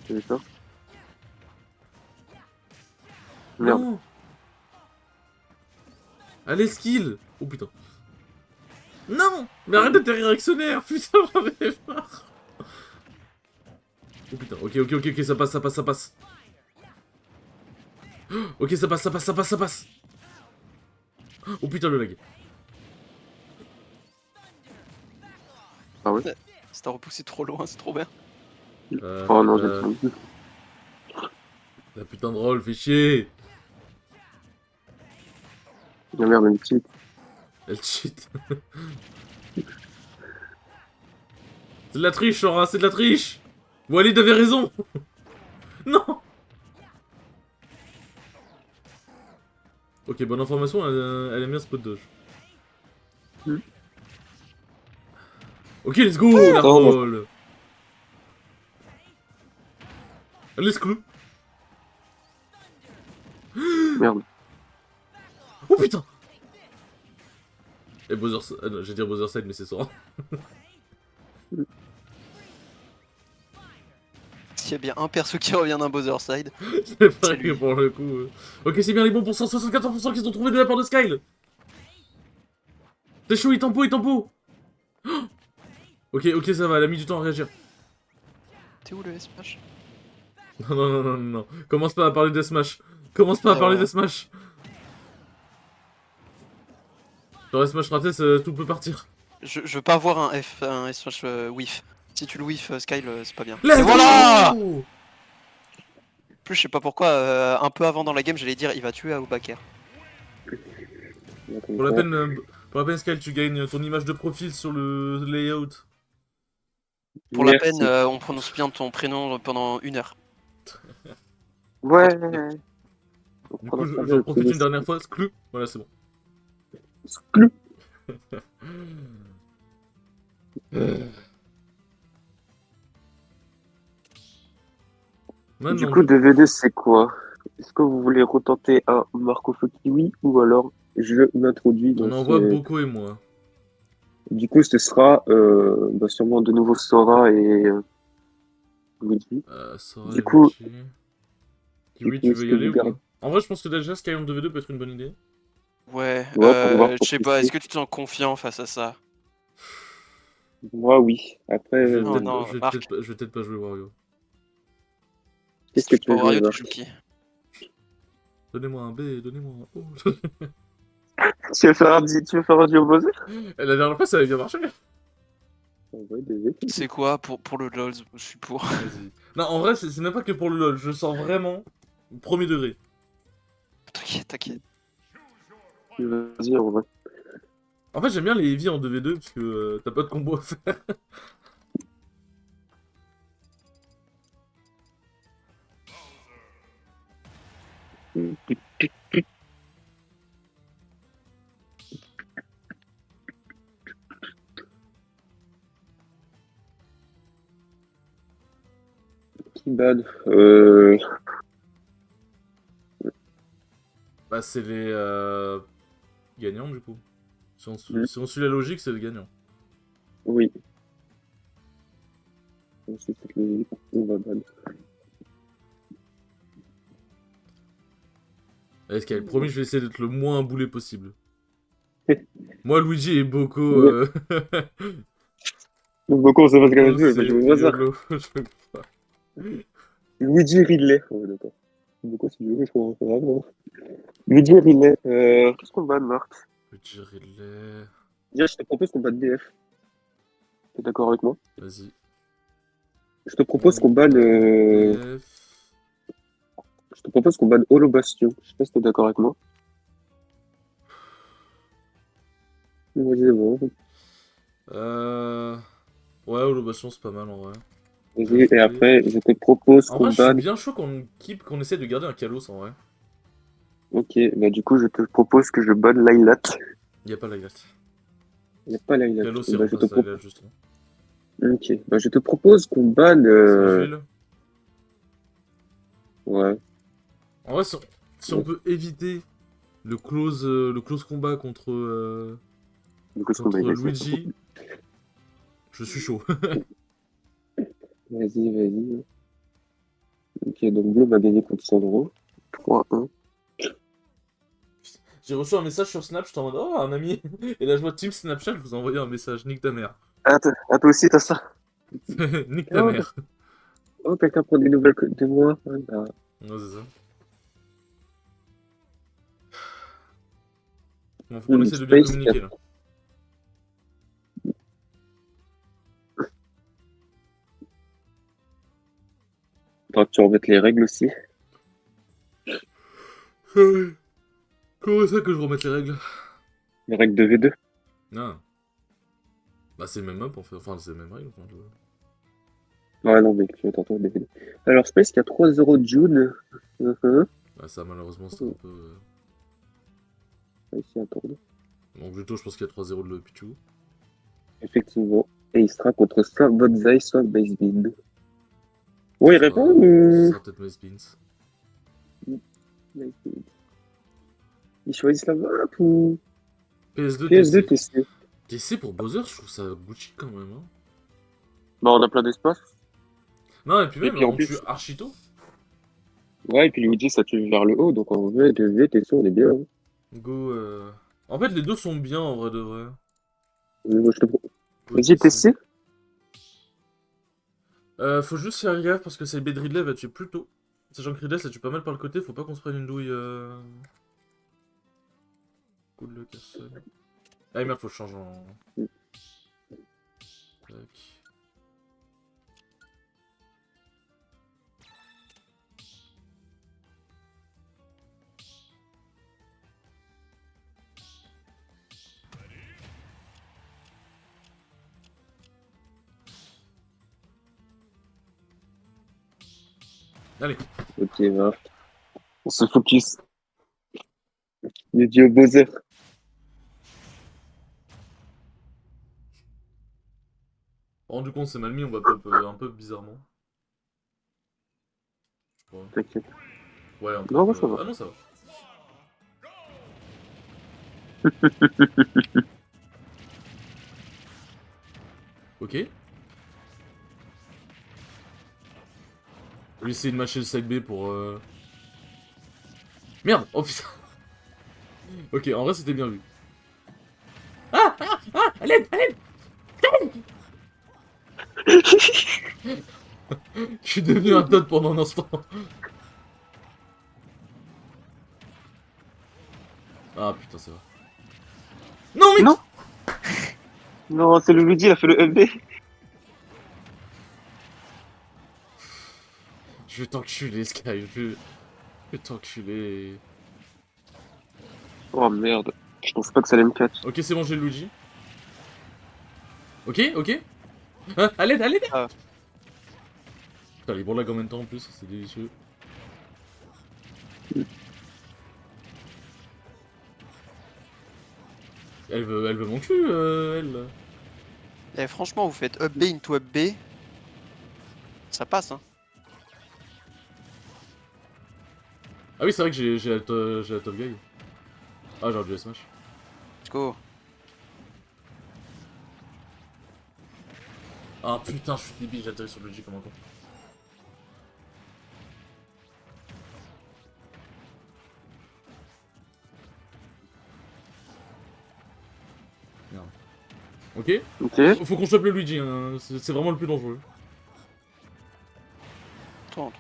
C'est ça. Merde. Non. Allez skill. Oh putain. Non. Mais arrête d'être réactionnaire. Putain j'en ai marre. Oh putain. Ok ça passe ça passe ça passe. Ok ça passe ça passe ça passe ça passe. Oh putain le lag. Ah ouais? Ça t'a repoussé trop loin, c'est trop bien. Oh non, j'ai tout. La putain de roll fait chier. La merde, une petite. Elle cheat. C'est de la triche Sora, c'est de la triche. Walid avait raison. Non. Ok, bonne information, elle aime bien spot dodge. Ok, let's go, la roll. Let's go. Merde. Oh putain. Et Bowser... Ah non, j'allais dire Bowser Side, mais c'est Sora. S'il y a bien un perso qui revient d'un Bowser Side. C'est C'est pas lui. pour le coup. Ok, c'est bien les bons pourcents, 74% qu'ils ont trouvé de la part de Skyle. T'es chaud, il tempo, il tempo. Ok, ça va, elle a mis du temps à réagir. T'es où le S-Smash? Non. Commence pas à parler de Smash. Commence pas à parler de Smash. Dans Smash raté, tout peut partir. Je veux pas avoir un S-Smash whiff. Si tu le whiff, Skyle, c'est pas bien. Let's Et voilà. go. En plus, je sais pas pourquoi, un peu avant dans la game, j'allais dire il va tuer Aoubaker. Pour la peine, Skyle, tu gagnes ton image de profil sur le layout. Pour la peine, on prononce bien ton prénom pendant 1 heure. Ouais. Du coup, j'en profite une dernière fois, Sklu. Voilà, c'est bon. Sklu. Maintenant, Du coup, DVD, c'est quoi? Est-ce que vous voulez retenter un Marco Kiwi ou alors je m'introduis dans on envoie ce... Boko et moi. Du coup, ce sera sûrement de nouveau Sora et Luigi. Sora Du et coup- Luigi. Kiwi, tu est-ce veux y que aller vous ou pas? gardez- En vrai, je pense que déjà Sky en 2v2 peut être une bonne idée. Ouais, Ouais, pour voir, je sais pour pas, tester. est-ce que tu te sens confiant face à ça? Moi, oui. Après, Je vais Oh peut-être non, Marc. je vais peut-être pas jouer Wario. qu'est-ce que Si tu tu veux prends jouer, Wario, tu Marc? joues qui? Donnez-moi un B, donnez-moi un O. Tu veux faire un duo Bowser? Et la dernière fois, ça avait bien marché. On va des C'est quoi pour le LOL? Je suis pour. Vas-y. Non, en vrai, c'est même pas que pour le LoL. Je sens vraiment premier degré. T'inquiète, t'inquiète. Vas-y, on va. En fait, j'aime bien les heavy en 2v2 parce que t'as pas de combo à faire. Qui ban? Bah, c'est les gagnants du coup. Hmm. Si on suit la logique, c'est le gagnant. Oui. C'est cette logique. On va ban. Est-ce qu'elle promis, je vais essayer d'être le moins boulé possible. Moi, Luigi et Boko. Ouais. Beaucoup, on sait pas ce qu'elle a Oh, joué, c'est mais je vois ça. YOLO. Luigi Ridley. Oh, d'accord. Beaucoup, c'est du jeu, je crois. Vraiment. Luigi Ridley. Qu'est-ce qu'on ban, Marc? Luigi Ridley. Déjà, je te propose qu'on batte DF. T'es d'accord avec moi? Vas-y. Je te propose qu'on banne. DF. Je te propose qu'on banne Holo Bastion. Je sais pas si t'es d'accord avec moi. Vas-y, c'est bon. Ouais, Holobation, c'est pas mal en vrai. Vas-y, et après, je te propose En qu'on vrai, je suis banne. bien chaud qu'on essaie de garder un Kalos en vrai. Ok, bah du coup, je te propose que je banne Laylat. Y a pas la glace. Il n'y a pas Laylat. Kalos, Et il bah, je te remplace la propose. glace justement. Ok, bah je te propose qu'on banne. Smash Wheel. Ouais. En vrai, si on peut éviter le close combat Du coup, ce qu'on contre va y Luigi, je suis chaud. Vas-y, vas-y. Ok, donc Bleu va gagner contre Sandro. 3-1. J'ai reçu un message sur Snap, j'étais en mode oh, un ami. Et là, je vois Team Snapchat, je vous ai envoyé un message. Nique ta mère. Ah, toi aussi, t'as ça. Nique ta Oh, mère. oh, quelqu'un prend des nouvelles de moi. Ah, bah. Ouais, c'est ça. Bon, faut qu'on Hmm, essaie de bien Space, communiquer là. faudra que tu remettes les règles aussi. Comment ça que je remette les règles? Les règles de V2. Non. Bah, c'est le même map en fait. Enfin, c'est le même règle. Enfin, Ouais, non, mais tu vas t'entendre des V2. Alors, Space qui a 3-0 June. Bah, ça, malheureusement, c'était un peu. Va ici attendre. Donc, plutôt, je pense qu'il y a 3-0 de le Pichu. Effectivement. Et il sera contre soit Bodzai, soit Basebean. Ouais, il Ce répond sera, ce ou. sera peut-être Mace Beans. Basebean. Ils choisissent la map ou. PS2 PS2 TC. TC. TC pour Bowser, je trouve ça Gucci quand même. Hein. Bah, on a plein d'espace. Non, et puis Et même, puis en on tue plus. Archito. Ouais, et puis Luigi, ça tue vers le haut. Donc en vrai, de V, TC, on est bien. Hein. Go. En fait, les deux sont bien en vrai de vrai. Moi, je te pro- Go Vas-y, TC. TC. Faut juste faire gaffe parce que cette baie de Ridley va tuer plus tôt. Sachant que Ridley ça tue pas mal par le côté, faut pas qu'on se prenne une douille. Good luck, Castle. Ah merde, faut que je change en. Tac. Allez. Ok, va. On se focus. Le dieu Bowser. Rendu compte, c'est mal mis, on va pop un peu bizarrement. Je crois. T'inquiète. Ouais, un Non, pop. moi, ça va. Ah non, ça va. Ok. Je vais essayer de matcher le side B pour. Merde! Oh putain! Ok, en vrai c'était bien vu. Ah! Ah! Ah! À l'aide! À l'aide! Je suis devenu un Todd pendant un instant. Ah putain, c'est vrai. Non, mais. Non. Non, c'est le Luigi, il a fait le FB. Je vais t'enculer, Sky. Je vais t'enculer. Oh merde. Je pense pas que ça allait me catch. Ok, c'est bon, j'ai le Luigi. Ok, ok. Ah, à l'aide, à l'aide. Ah. Putain, les bons lag en même temps en plus, c'est délicieux. Elle veut mon cul, elle. Eh, franchement, vous faites up B into up B. Ça passe, hein. Ah oui, c'est vrai que j'ai la top guy. Ah, j'aurais dû la smash. Let's go. Ah putain, je suis débile, j'ai atterri sur le Luigi comme un con. Merde. Ok. Ok. Faut qu'on chope le Luigi, hein. C'est vraiment le plus dangereux. Attends.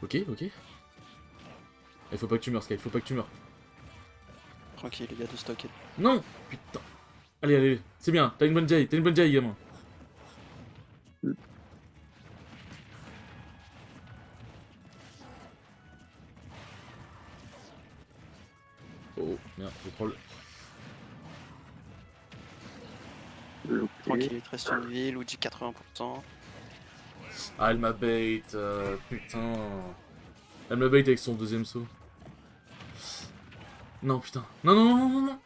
Ok, ok. Il faut pas que tu meurs, Sky, faut pas que tu meurs. Tranquille, il y a de stock. Non. Putain. Allez, allez, c'est bien, t'as une bonne jaille, gamin. Oh, merde, je troll. Ok. Tranquille, il te reste une vie, Luigi 80%. Ah, elle m'a bait, putain. Elle m'a bait avec son deuxième saut. Non, putain. Non, non, non, non, non, non.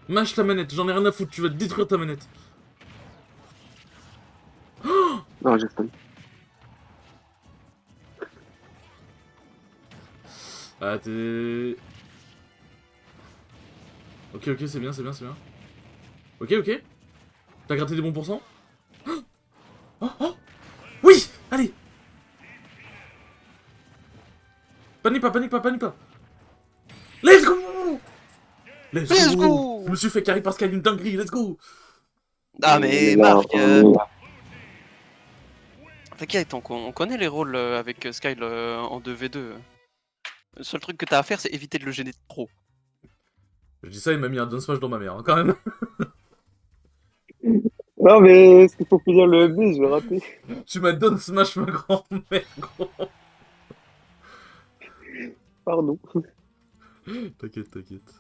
Mâche ta manette, j'en ai rien à foutre, tu vas te détruire ta manette. Non, j'ai stun. Ah, t'es... Ok, ok, c'est bien, c'est bien, c'est bien. Ok, ok. T'as gratté des bons pourcents. Oh, oh. Oui. Allez. Panique pas, panique pas, panique pas. Let's go. Let's Let's go. go. Je me suis fait carry parce qu'il y a une dinguerie, let's go. Ah, mais Là, Marc, on est- t'inquiète, on connaît les rôles avec Sky en 2v2. Le seul truc que t'as à faire, c'est éviter de le gêner trop. Je dis ça, il m'a mis un down smash dans ma mère, hein, quand même. Non, mais est-ce qu'il faut finir le FB? Je vais rater. Tu m'as down smash ma grand-mère, gros. Pardon. T'inquiète, t'inquiète.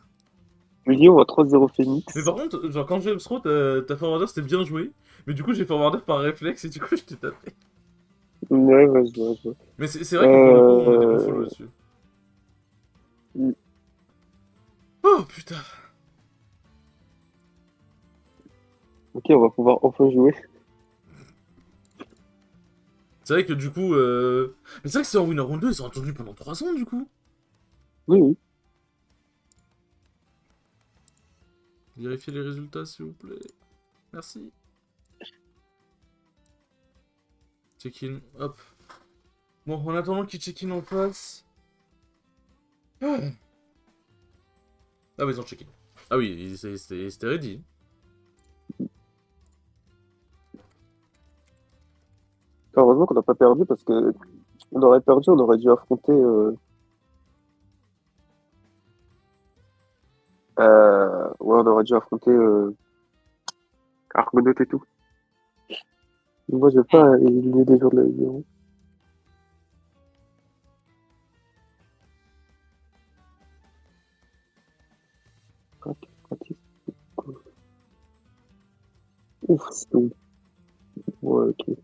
Luigi, on va 3-0 Phoenix. Mais par contre, genre quand j'ai Throw, ta forwarder c'était bien joué. Mais du coup, j'ai forwarder par réflexe et du coup, je t'ai tapé. Ouais, ouais, je vois, je vois. Mais c'est vrai que pour le coup, on était pas full Euh... là-dessus. Mm. Oh putain. Ok, on va pouvoir enfin jouer. C'est vrai que du coup. Mais c'est vrai que c'est en Winner Round 2, ils ont attendu pendant 3 ans du coup. Oui, oui. Vérifiez les résultats s'il vous plaît. Merci. Check-in, hop. Bon, en attendant qu'il check-in en face. Ah, bah ils ont check-in. Ah oui, c'était ready. Heureusement qu'on n'a pas perdu parce que on aurait perdu, on aurait dû affronter. Ouais, on aurait dû affronter Argonaut et tout. Moi, je vais pas éliminer des joueurs de la Ligue. Ouf, c'est tout. Ouais, ok.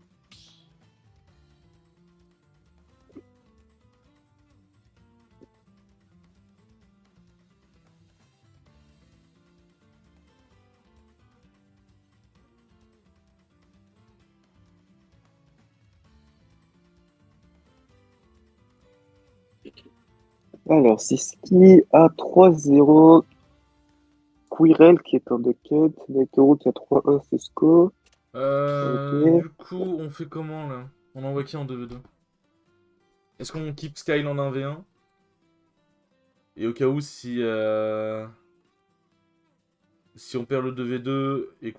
Alors, Siski à 3-0. Quirrell qui est en decked. Naitoro qui a 3-1 Cisco. Ok. Du coup, on fait comment là? On envoie qui en 2v2? Est-ce qu'on keep Skyle en 1v1? Et au cas où, si on perd le 2v2 et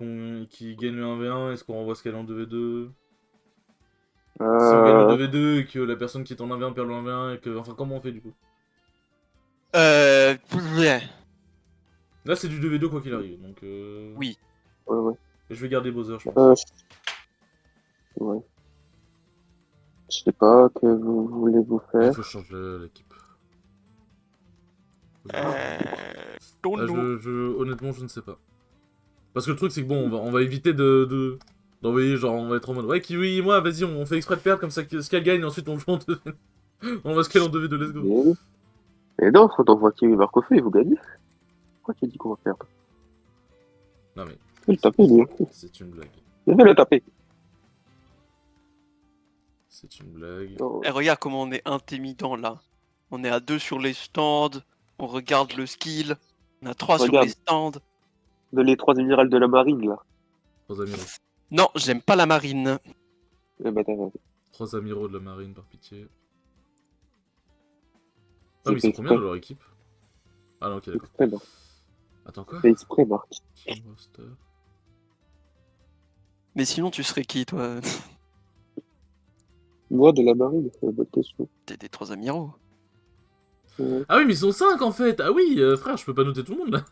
qu'il gagne le 1v1, est-ce qu'on renvoie ce qu'elle est en 2v2? Si on gagne le 2v2 et que la personne qui est en 1v1 perd le 1v1 et que... Enfin, comment on fait du coup? Ouais. Là, c'est du 2v2 quoi qu'il arrive, donc... Oui. Ouais. Et je vais garder Bowser, je pense. Ouais. Je sais pas, que vous voulez-vous Il faire? faut que je change l'équipe. Honnêtement, je ne sais pas. Parce que le truc, c'est que bon, on va éviter d'envoyer, genre, on va être en mode, ouais, Kiwi et moi, vas-y, on fait exprès de perdre, comme ça, Skal gagne, et ensuite on joue en 2 on va Skal en 2v2, let's go. Et non, quand on voit Kiwi marque au feu, il vous gagne. Pourquoi tu dis qu'on va perdre? Non mais, Il le taper, lui. c'est une blague. Il va le taper. C'est une blague. Non. Eh, regarde comment on est intimidant là. On est à 2 sur les stands, on regarde le skill, on a 3 sur Regarde. les stands. De les 3 émirales de la marine, là. 3 amiraux. Non, j'aime pas la marine. Eh ben, t'as raison. 3 amiraux de la marine, par pitié. Ah, C'est mais ils sont fait combien exprès. dans leur équipe? Ah non, ok, d'accord. Exprès, Marc. Attends, quoi? C'est exprès, Marc. Team roster. Mais sinon, tu serais qui toi? Moi, de la marine, c'est une bonne question. T'es des 3 amiraux. Ah oui, mais ils sont 5 en fait! Ah oui, frère, je peux pas noter tout le monde là!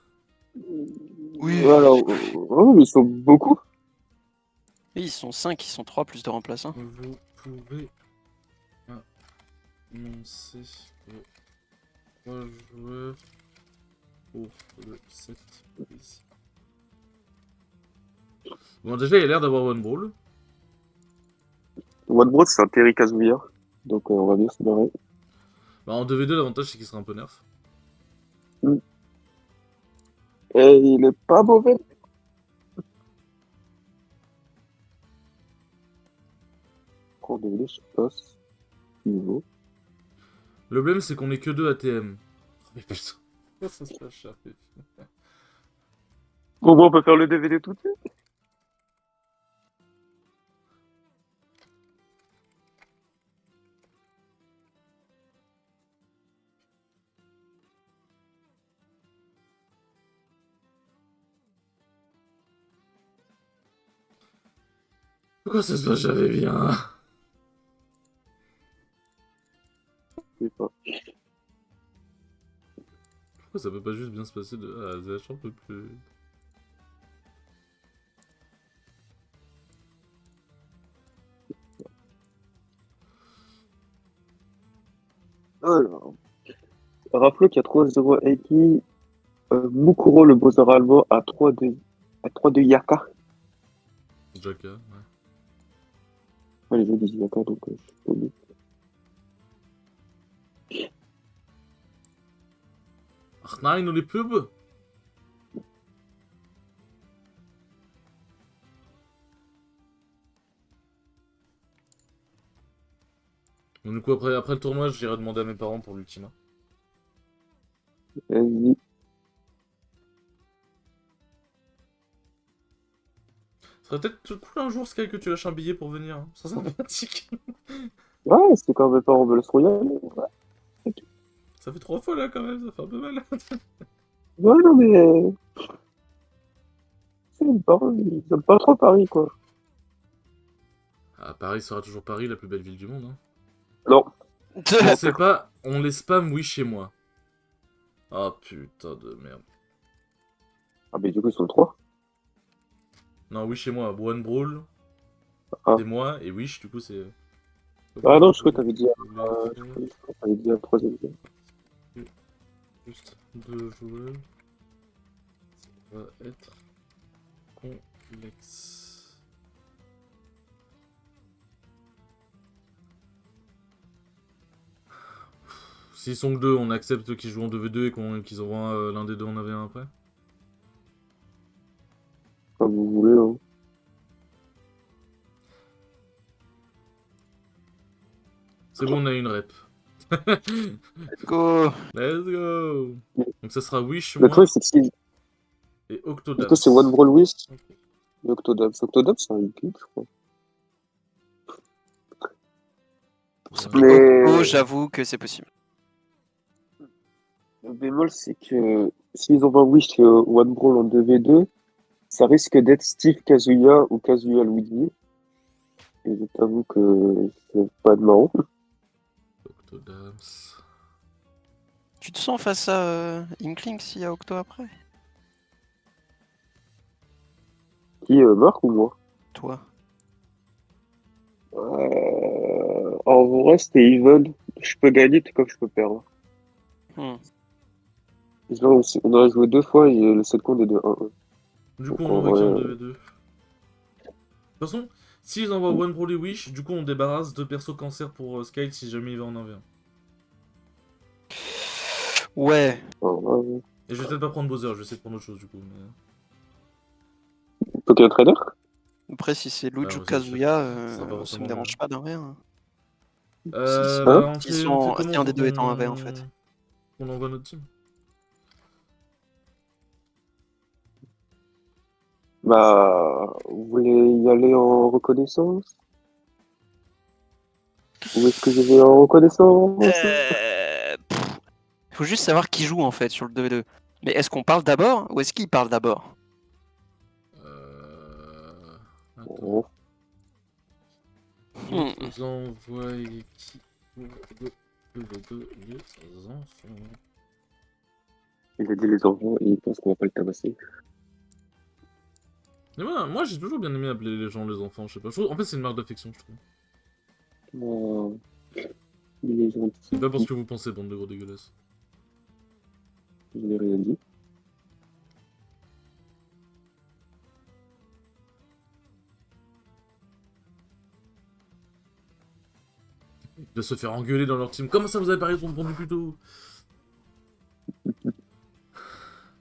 Oui. Alors, oh, mais ils sont beaucoup. Et ils sont 5, ils sont 3 plus de remplaçants. Vous pouvez annoncer 3 joueurs pour le set ici. Bon, déjà, il a l'air d'avoir One Brawl. One Bros, c'est un Terry Kazuya. Donc, on va bien se barrer. Bah, en 2v2, l'avantage c'est qu'il sera un peu nerf. Et il est pas mauvais. Prends de l'eau sur place. Niveau. Le problème, c'est qu'on est que 2 ATM. Oh, mais putain, ça se passe cher. Bon, on peut faire le DVD tout de suite. Pourquoi ça se passe jamais bien? Je sais pas. Pourquoi ça peut pas juste bien se passer de A à Z? J'en peux plus. Alors. Rappelons qu'il y a 3-0 Eki. Mukuro, le Bowser allemand, à 3-2 Yaka. Jaka, ouais. Ouais, les gens disent Yaka, donc je suis pas mieux. Ach nein, nur les pubs! Donc, du coup, après le tournoi, j'irai demander à mes parents pour l'Ultima. Vas-y. Ça serait peut-être cool un jour, Sky, que tu lâches un billet pour venir. Hein. Ça serait sympathique. Ouais, c'est quand même pas en Bells Royale. Ouais. Ça fait 3 fois là quand même, ça fait un peu mal. Ouais, non, mais. Ils aiment pas trop Paris, quoi. Ah, Paris sera toujours Paris, la plus belle ville du monde. Hein. Non. Je sais pas, on les spam oui chez moi. Ah putain de merde. Ah, mais du coup, ils sont 3. Non, oui chez moi, One Brawl, Ah. c'est moi, et Wish, du coup c'est... Ah non, je crois que t'avais dit un troisième. Juste 2 joueurs. Ça va être complexe. S'ils sont que 2, on accepte qu'ils jouent en 2v2 et qu'ils envoient l'un des deux en AV1 après. Comme vous voulez, hein. C'est bon, on a une rep. Let's go. Let's go. Donc ça sera Wish, Le moi, truc, c'est que si. et Du Octodams. coup, c'est One Brawl Wish Ok. et Octodams. Octodams, c'est un équipe, je crois. Pour ça, Mais- Octo, j'avoue que c'est possible. Le bémol, c'est que s'ils envoient Wish et One Brawl en 2v2, ça risque d'être Steve Kazuya ou Kazuya Luigi. Et je t'avoue que c'est pas de marrant. Octodams. Tu te sens face à Inkling s'il y a Octo après? Qui, Marc ou moi? Toi. En vrai, c'était even. Je peux gagner tout comme je peux perdre. Hmm. Là, on a joué 2 fois et le set compte est de 1-1. Du coup, Donc on en envoie qui en vrai, 2v2? De toute façon, s'ils envoient One Brawl et Wish, du coup, on débarrasse deux persos cancer pour Sky si jamais il va en 1v1. Ouais. en vrai, Et je vais peut-être pas prendre Bowser, je vais essayer de prendre autre chose du coup. Pokémon Trader? Après, si c'est Luigi ou ouais, ça Kazuya, sera pas ça me forcément dérange pas d'un rien. Hein? Bah, S'ils on fait sont... comment Si un pour des deux est en 1v en fait. qu'on envoie notre team? Bah, vous voulez y aller en reconnaissance? Où est-ce que je vais en reconnaissance? Faut juste savoir qui joue en fait sur le 2v2. Mais est-ce qu'on parle d'abord ou est-ce qu'il parle d'abord? Attends. Oh. Vous envoyez qui pour les enfants? Il a dit les enfants et il pense qu'on va pas le tabasser. Mais moi j'ai toujours bien aimé appeler les gens les enfants, je sais pas. En fait, c'est une marque d'affection, je trouve. Oh, il est gentil. C'est pas parce que vous pensez, bande de gros dégueulasses. Je n'ai rien dit. De se faire engueuler dans leur team. Comment ça, vous avez pas répondu plus tôt?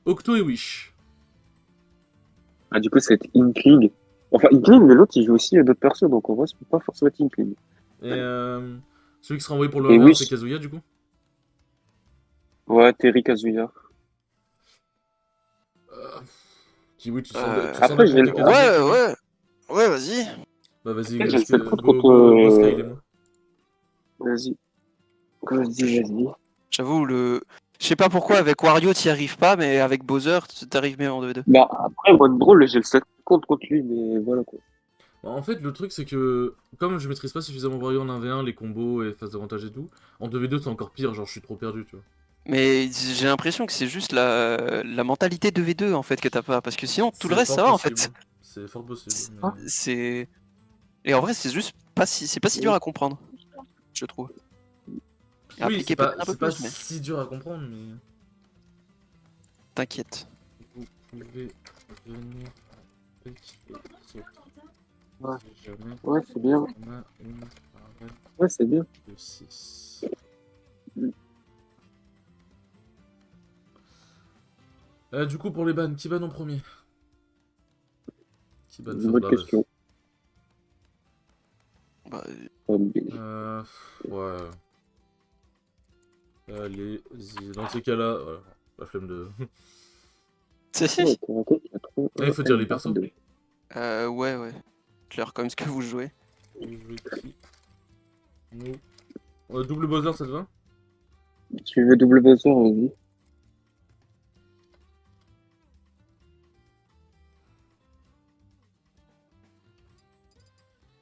Octo et Wish. Ah, du coup, c'est Inkling. Enfin, Inkling, mais l'autre, il joue aussi à d'autres persos, donc en vrai, ça peut pas forcément être Inkling. Et celui qui sera envoyé pour le Et 1v1, c'est Wish. Kazuya, du coup. Ouais, Terry Kazuya. Kiwi, tu sens Après, j'ai d'affronter le... Kazuya, Ouais, tu vois? ouais. Ouais, vas-y. Bah vas-y, Après, j'ai le seul contre go Sky et moi. Vas-y. Vas-y. J'avoue, je sais pas pourquoi avec Wario t'y arrives pas, mais avec Bowser t'arrives mieux en 2v2. Bah, après, One Brawl, j'ai le 7 contre lui, mais voilà quoi. Bah, en fait, le truc, c'est que comme je maîtrise pas suffisamment Wario en 1v1, les combos et phases d'avantage et tout, en 2v2, c'est encore pire, genre je suis trop perdu, tu vois. Mais j'ai l'impression que c'est juste la mentalité 2v2 en fait que t'as pas, parce que sinon tout le C'est reste ça fort va en possible. fait. C'est fort possible, Ah. mais... C'est Et en vrai c'est juste pas si c'est pas si dur à comprendre, je trouve. Et Oui, appliquer peut-être un peu c'est pas plus, mais si dur à comprendre, mais... t'inquiète. Vous pouvez venir avec les autres. Ouais. Si jamais Ouais, c'est bien. on a une arène Ouais, c'est bien. de 6. Du coup, pour les bans, qui banne en premier? Qui banne Une bonne First question. Bah, Ouais. Allez-y. Dans ces cas-là, voilà, la flemme de... Ouais, Karaté, il a trop... Il faut dire les persos. ouais. Claire comme ce que vous jouez. Vous jouez qui? Nous. Double Bowser, ça te va? Tu veux double buzzer, vas-y.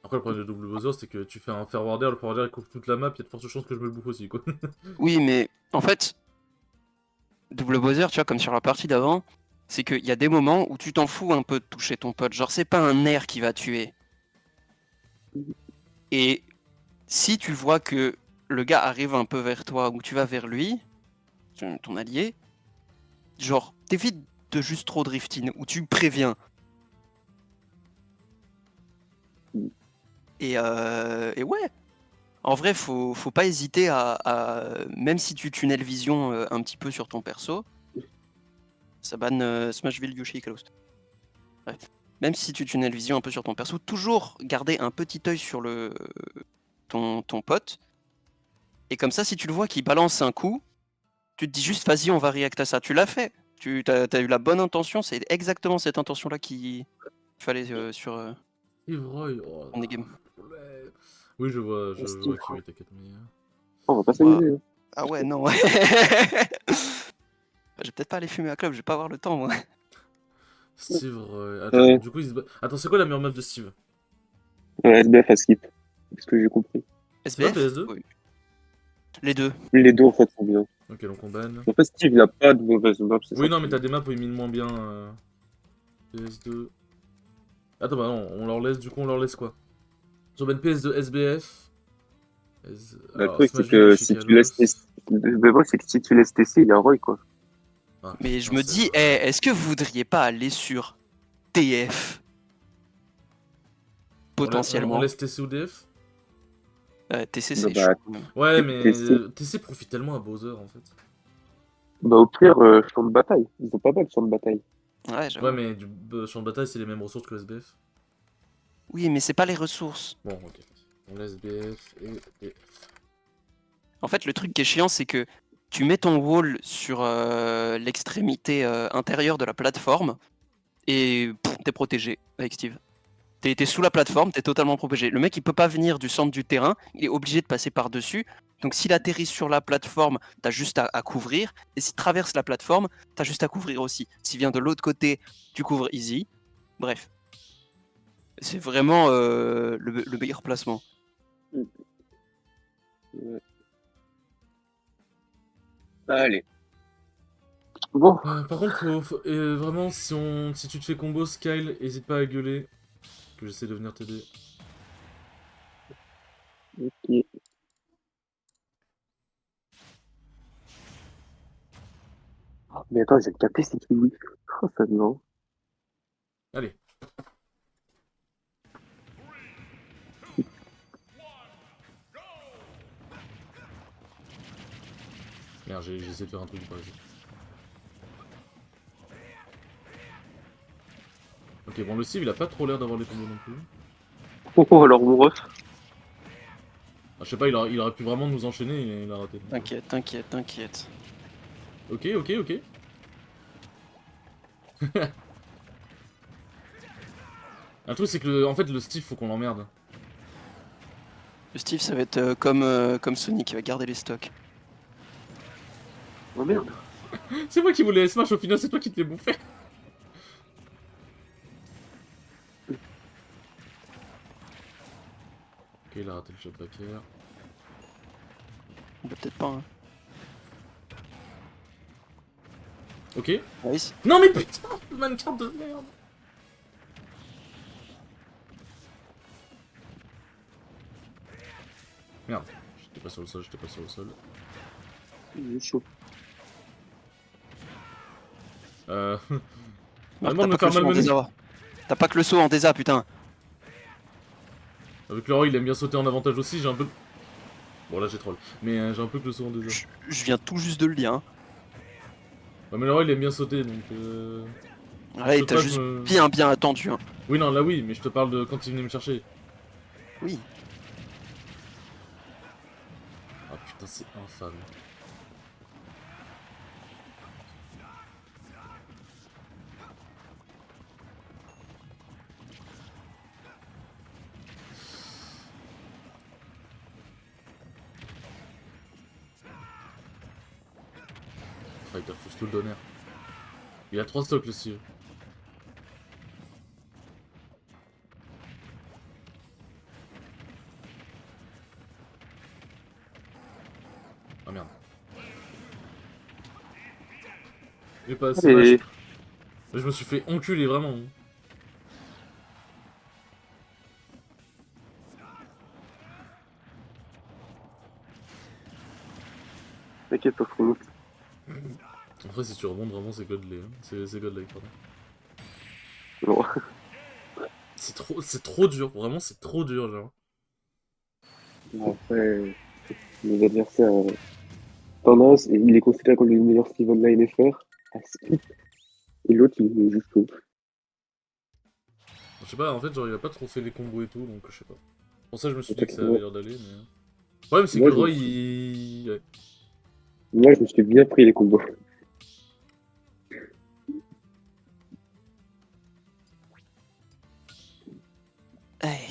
Après, le problème de double Bowser, c'est que tu fais un Fairwarder, le Fairwarder il couvre toute la map, il y a de fortes chances que je me le bouffe aussi, quoi. Oui, mais en fait, double Bowser, tu vois, comme sur la partie d'avant, c'est qu'il y a des moments où tu t'en fous un peu de toucher ton pote. Genre, c'est pas un air qui va tuer. Et si tu vois que le gars arrive un peu vers toi ou tu vas vers lui, ton allié, genre, t'évites de juste trop drifting ou tu préviens. Et ouais, en vrai, faut pas hésiter même si tu tunnel vision un petit peu sur ton perso, ça banne Smashville Yoshi et Kalos. Bref. Même si tu tunnel vision un peu sur ton perso, toujours garder un petit œil sur ton pote. Et comme ça, si tu le vois qui balance un coup, tu te dis juste vas-y, on va react à ça. Tu l'as fait. Tu as eu la bonne intention. C'est exactement cette intention-là qu'il fallait sur Steve Roy, oh, ton game. ouais. Oui, je vois Kiwi, t'inquiète, mais... On va pas Bah, s'amuser. Hein. ah ouais, non. J'ai peut-être pas aller fumer à club, je vais pas avoir le temps, moi. Steve, attends, Ouais. du coup, il se bat... Attends, c'est quoi la meilleure map de Steve? SBF à skip. C'est ce que j'ai compris. C'est pas SBF? PS2? Oui. Les deux. Les deux en fait sont bien. Ok, donc on ban. En fait, Steve il a pas de mauvaise map, c'est ça. Oui, non, mais t'as des maps où ils minent moins bien. PS2. Attends, bah non, on leur laisse, du coup, on leur laisse quoi? Sur ban PS2, SBF. Le Alors, truc, c'est Smashville, que Yoshi si tu laisses Kalos. Le bon, c'est que si tu laisses TC, il y a Roy, quoi. Ah, Mais je putain, me c'est dis, vrai. est-ce que vous voudriez pas aller sur TF On potentiellement? laisse TC ou DF? TC, Bah, c'est chaud bah, quand même. Ouais, mais TC. TC profite tellement à Bowser en fait. Bah, au pire, champ de bataille. Ils ont pas mal de champ de bataille. Ouais, Ouais, j'avoue. mais champ de bataille, c'est les mêmes ressources que le SBF. Oui, mais c'est pas les ressources. Bon, ok. On laisse BF et DF. En fait, le truc qui est chiant, c'est que tu mets ton wall sur l'extrémité intérieure de la plateforme et t'es protégé avec Steve. T'es sous la plateforme, t'es totalement protégé. Le mec, il peut pas venir du centre du terrain, il est obligé de passer par-dessus. Donc s'il atterrit sur la plateforme, t'as juste à couvrir. Et s'il traverse la plateforme, t'as juste à couvrir aussi. S'il vient de l'autre côté, tu couvres easy. Bref. C'est vraiment le meilleur placement. Ouais. Allez. Bon. Par contre, vraiment, si tu te fais combo Skyle, hésite pas à gueuler. Que j'essaie de venir t'aider. Ok. Mais attends, j'ai capté c'est qui oui. Oh, ça non. Allez. Merde, j'ai essayé de faire un truc par ici. Ok, bon, le Steve, il a pas trop l'air d'avoir les combos non plus. Oh, alors mon ref. Ah, je sais pas, il aurait pu vraiment nous enchaîner et il a raté. T'inquiète, t'inquiète, t'inquiète. Ok, ok, ok. Un truc, c'est que en fait, le Steve, faut qu'on l'emmerde. Le Steve, ça va être comme Sonic, il va garder les stocks. Oh merde. C'est moi qui voulais Smash, au final, c'est toi qui te l'es bouffé. Ok, il a raté le shot back air. Bah, peut-être pas, hein. Ok. Nice. Non, mais putain, mannequin de merde. Merde, j'étais pas sur le sol, j'étais pas sur le sol. Il est chaud. Euh. Merde, Vraiment de me faire malmener. T'as pas que le saut en désa, putain. Avec le roi, il aime bien sauter en avantage aussi, j'ai un peu. Bon, là j'ai troll. Mais j'ai un peu que le saut en désert. Je viens tout juste de le dire, hein. Ouais, mais le roi, il aime bien sauter donc. Ouais, Je t'as pas, juste bien attendu, hein. Oui, non, là oui, mais je te parle de quand il venait me chercher. Oui. Ah putain, c'est infâme. Fighter Fust tout le donner. Il a 3 stocks le Steve. Ah merde. Mais pas assez Allez. vache. Je me suis fait enculer vraiment. T'inquiète, pas trop. Après, si tu remontes vraiment, c'est godley. Hein. C'est godlike, pardon. Non. C'est trop dur, vraiment, c'est trop dur, genre. Après, les adversaires, tendance, et il est considéré comme le meilleur Steve Online FR à split. Et l'autre, il est juste. Je sais pas, en fait, genre, il a pas trop fait les combos et tout, donc je sais pas. Pour ça, je me suis dit que ça avait Ouais. l'air d'aller, mais. Le problème, c'est que Moi, Roy, il. Ouais. Moi, je me suis bien pris les combos. Hey.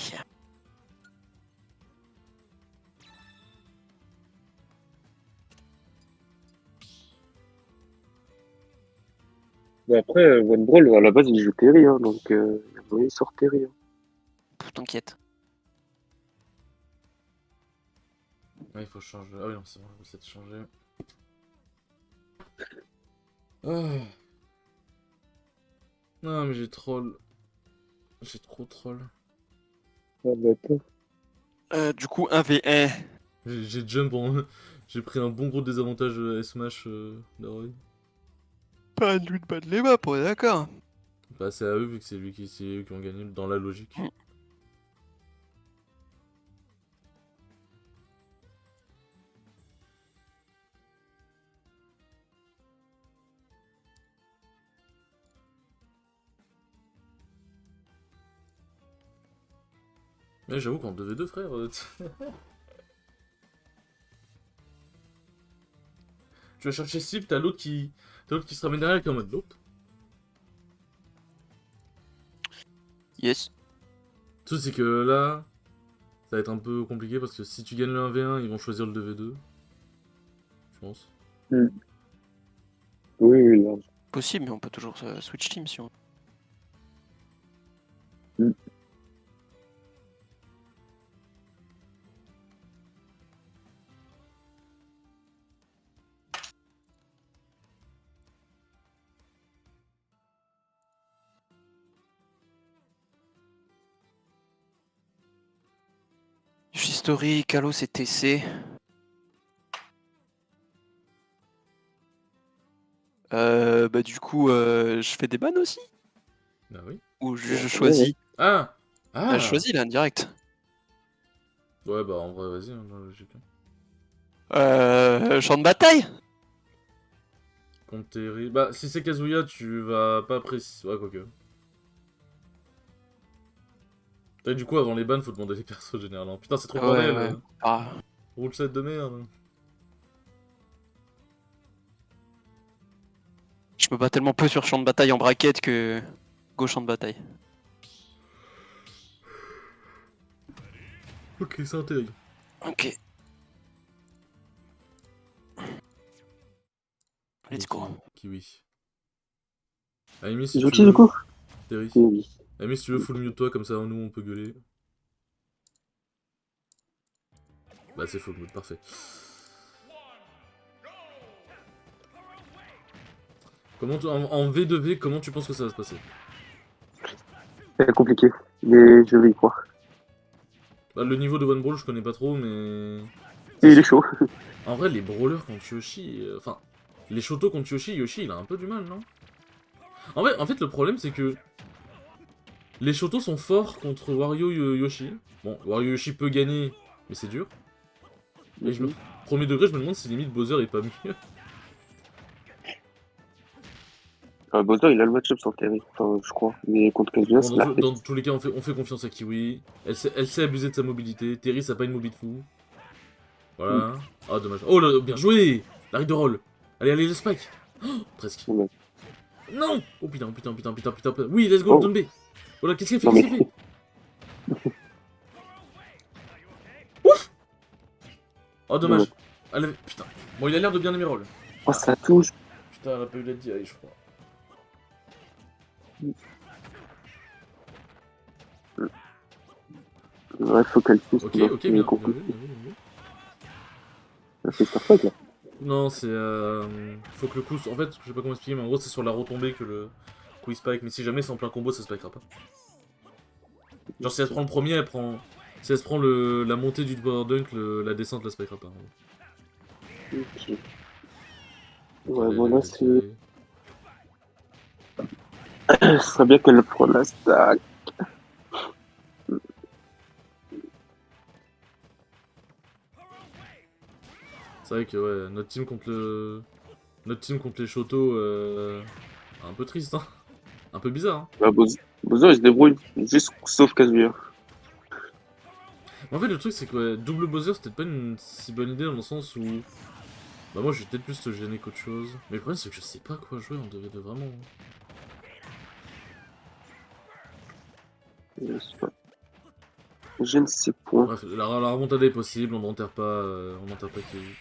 Mais après, One Brawl, à la base, il joue Terry, hein, donc il sort Terry. Hein. Pff, t'inquiète. Ouais, il faut changer. Ah oui, non, c'est bon, le reset changé. Ah. Non, mais j'ai troll. J'ai trop troll. Ah, bah, attends. Du coup, 1v1. J'ai jump en. J'ai pris un bon gros désavantage S-Smash d'Aroy. Pas de lutte, pas de les maps, on est d'accord. Bah, c'est à eux, vu que c'est eux qui ont gagné dans la logique. Mm. Mais j'avoue qu'en 2v2, frère. Tu vas chercher Steve, t'as l'autre qui. T'as l'autre qui se ramène derrière qui est en mode l'autre. Yes. Le truc, c'est que là. Ça va être un peu compliqué parce que si tu gagnes le 1v1, ils vont choisir le 2v2. Je pense. Oui, oui, là. Possible, mais on peut toujours switch team si on. Mm. History, Kalos et TC. Bah du coup, je fais des bans aussi. Bah oui. Ou je choisis. Ah Ah, je choisis là, direct. Ouais, bah en vrai, vas-y, hein, dans la logique. Champ de bataille. Contre Terry. Bah, si c'est Kazuya, tu vas pas préciser. Ouais, quoique. Et du coup, avant les bans, faut demander les persos généralement. Putain, c'est trop bordel. Ouais. Ah. Rule set de merde. Je me bats tellement peu sur champ de bataille en braquette que. Go champ de bataille. Ok, c'est un Terry. Ok. Let's go. Kiwi. Amy, si Ils tu jouent qui, veux. du coup Terry. Oui. Amy, si tu veux, full mute toi, comme ça, nous, on peut gueuler. Bah, c'est full mute, parfait. Comment en V2V, comment tu penses que ça va se passer? C'est compliqué, mais je vais y croire. Bah, le niveau de One Brawl, je connais pas trop, mais. Et il est chaud. En vrai, les brawlers contre Yoshi. Enfin, les Shoto contre Yoshi, il a un peu du mal, non? En fait, le problème, c'est que. Les Shoto sont forts contre Wario Yoshi. Bon, Wario Yoshi peut gagner, mais c'est dur. Et premier degré, je me demande si limite Bowser est pas mieux. Bowser, il a le match-up sur Terry, enfin, je crois. Mais contre Kazuya, Bon, c'est la fête. dans tous les cas, on fait confiance à Kiwi. Elle sait abuser de sa mobilité. Terry, ça a pas une mobilité de fou. Voilà. Ah, dommage. Oh là, bien joué! La de roll. Allez, le spike. Oh, presque. Ouais. Non! Oh putain. Oui, let's go, Oh. zone B. Oh là, qu'est-ce qu'il fait? Non, Qu'est-ce qu'il fait? Ouf! Oh, dommage. Ouais. Allez, putain. Bon, il a l'air de bien aimer roll. Oh, ça touche. Putain, elle a pas eu la DI, je crois. Ouais, faut qu'elle touche. Ok, bien vu. C'est parfait, là. Non, c'est faut que le coup... En fait, je sais pas comment expliquer, mais en gros, c'est sur la retombée que le coup il spike. Mais si jamais c'est en plein combo, ça spikera pas. Genre, si elle se prend le premier, elle prend... Si elle se prend la montée du power dunk, la descente la spikera pas. Ok. Ouais, voilà, c'est... Ce serait bien qu'elle prenne la stack. C'est vrai que, ouais, notre team contre les Shoto, un peu triste, hein. Un peu bizarre, hein. Bah, Bowser, il se débrouille. Juste sauf Kazuya. En fait, le truc, c'est que ouais, double Bowser, c'était peut-être pas une si bonne idée dans le sens où... Bah moi, je vais peut-être plus te gêner qu'autre chose. Mais le problème, c'est que je sais pas quoi jouer en 2v2, vraiment. Je ne sais point. Bref, la remontada est possible, on n'enterre pas Kiwi.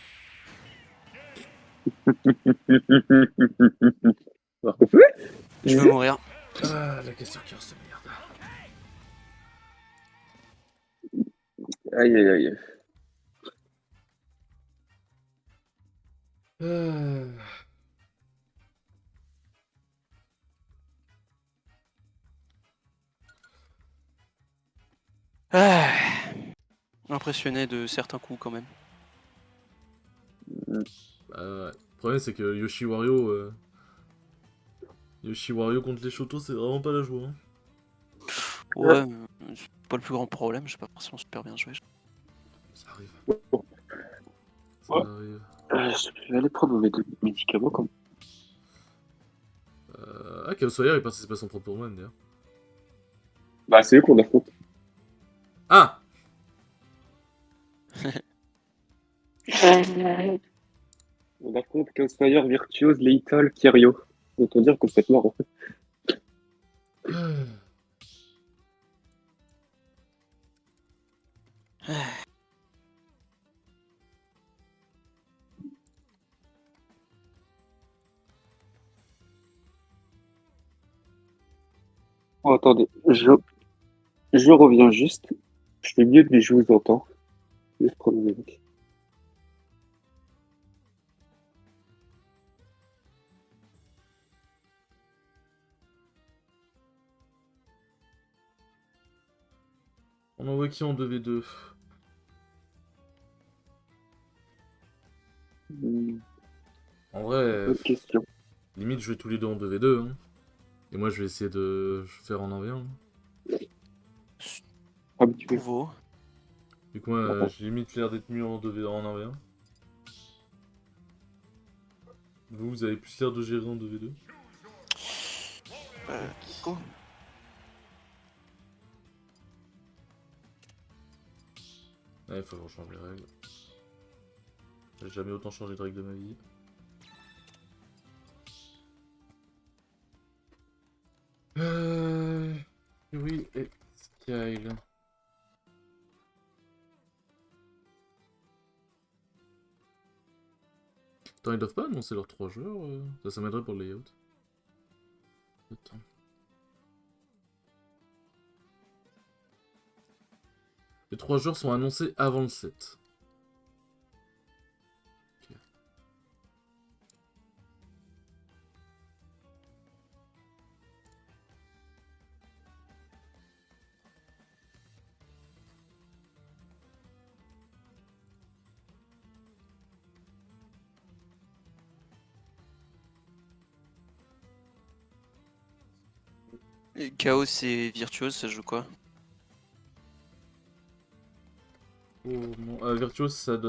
Alors que ouais. Je veux mourir. Ah, la cassure qui reste de merde. Aïe, aïe, aïe. Euh, Ah. Impressionné de certains coups quand même. ouais. Le problème, c'est que Yoshi Wario contre les Shotos, c'est vraiment pas la joie. Hein. Ouais, c'est pas le plus grand problème, j'ai pas forcément super bien joué. Ça arrive. Ça Ouais. arrive. Je vais aller prendre mes médicaments comme. Ah, Chaos Fire, il participe à son propre tournoi, d'ailleurs. Bah, c'est eux qu'on affronte. Ah On affronte Chaosfire, Virtuose, Lethal, Kirio. Autant dire que c'est mort en fait. Oh, attendez, je reviens juste. Je fais mieux mais je vous entends. Juste prendre mes trucs. On envoie qui en 2v2? En vrai, Bonne question. limite, je vais tous les deux en 2v2. Hein. Et moi, je vais essayer de faire en 1v1. Hein. Ah, mais tu veux. Pouveau. Du coup, moi, j'ai limite l'air d'être mieux en 2v1 en 1v1. Vous avez plus l'air de gérer en 2v2. Go. Ouais, faut que je change les règles. J'ai jamais autant changé de règles de ma vie. Oui, et Kyle. Attends, ils doivent pas annoncer leurs 3 joueurs ça m'aiderait pour le layout. Attends. Les 3 joueurs sont annoncés avant le 7. Ok. Et Chaos et Virtuose, ça joue quoi? Oh, mon... Virtuos, c'est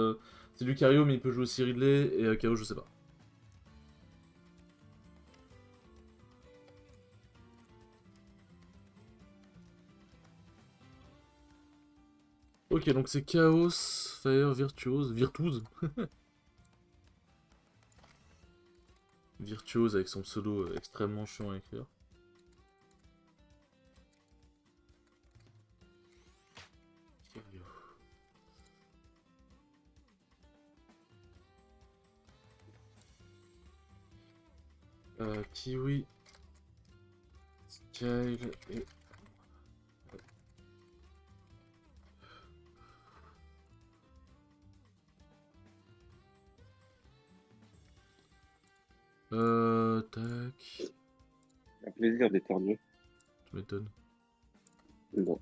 Lucario, mais il peut jouer aussi Ridley, et Chaos, je sais pas. Ok, donc c'est Chaos, Fire, Virtuose, Virtuose. Virtuose avec son pseudo extrêmement chiant à écrire. Kiwi, Kyle et... Tac... Un plaisir d'éternuer. Tu m'étonnes. Non.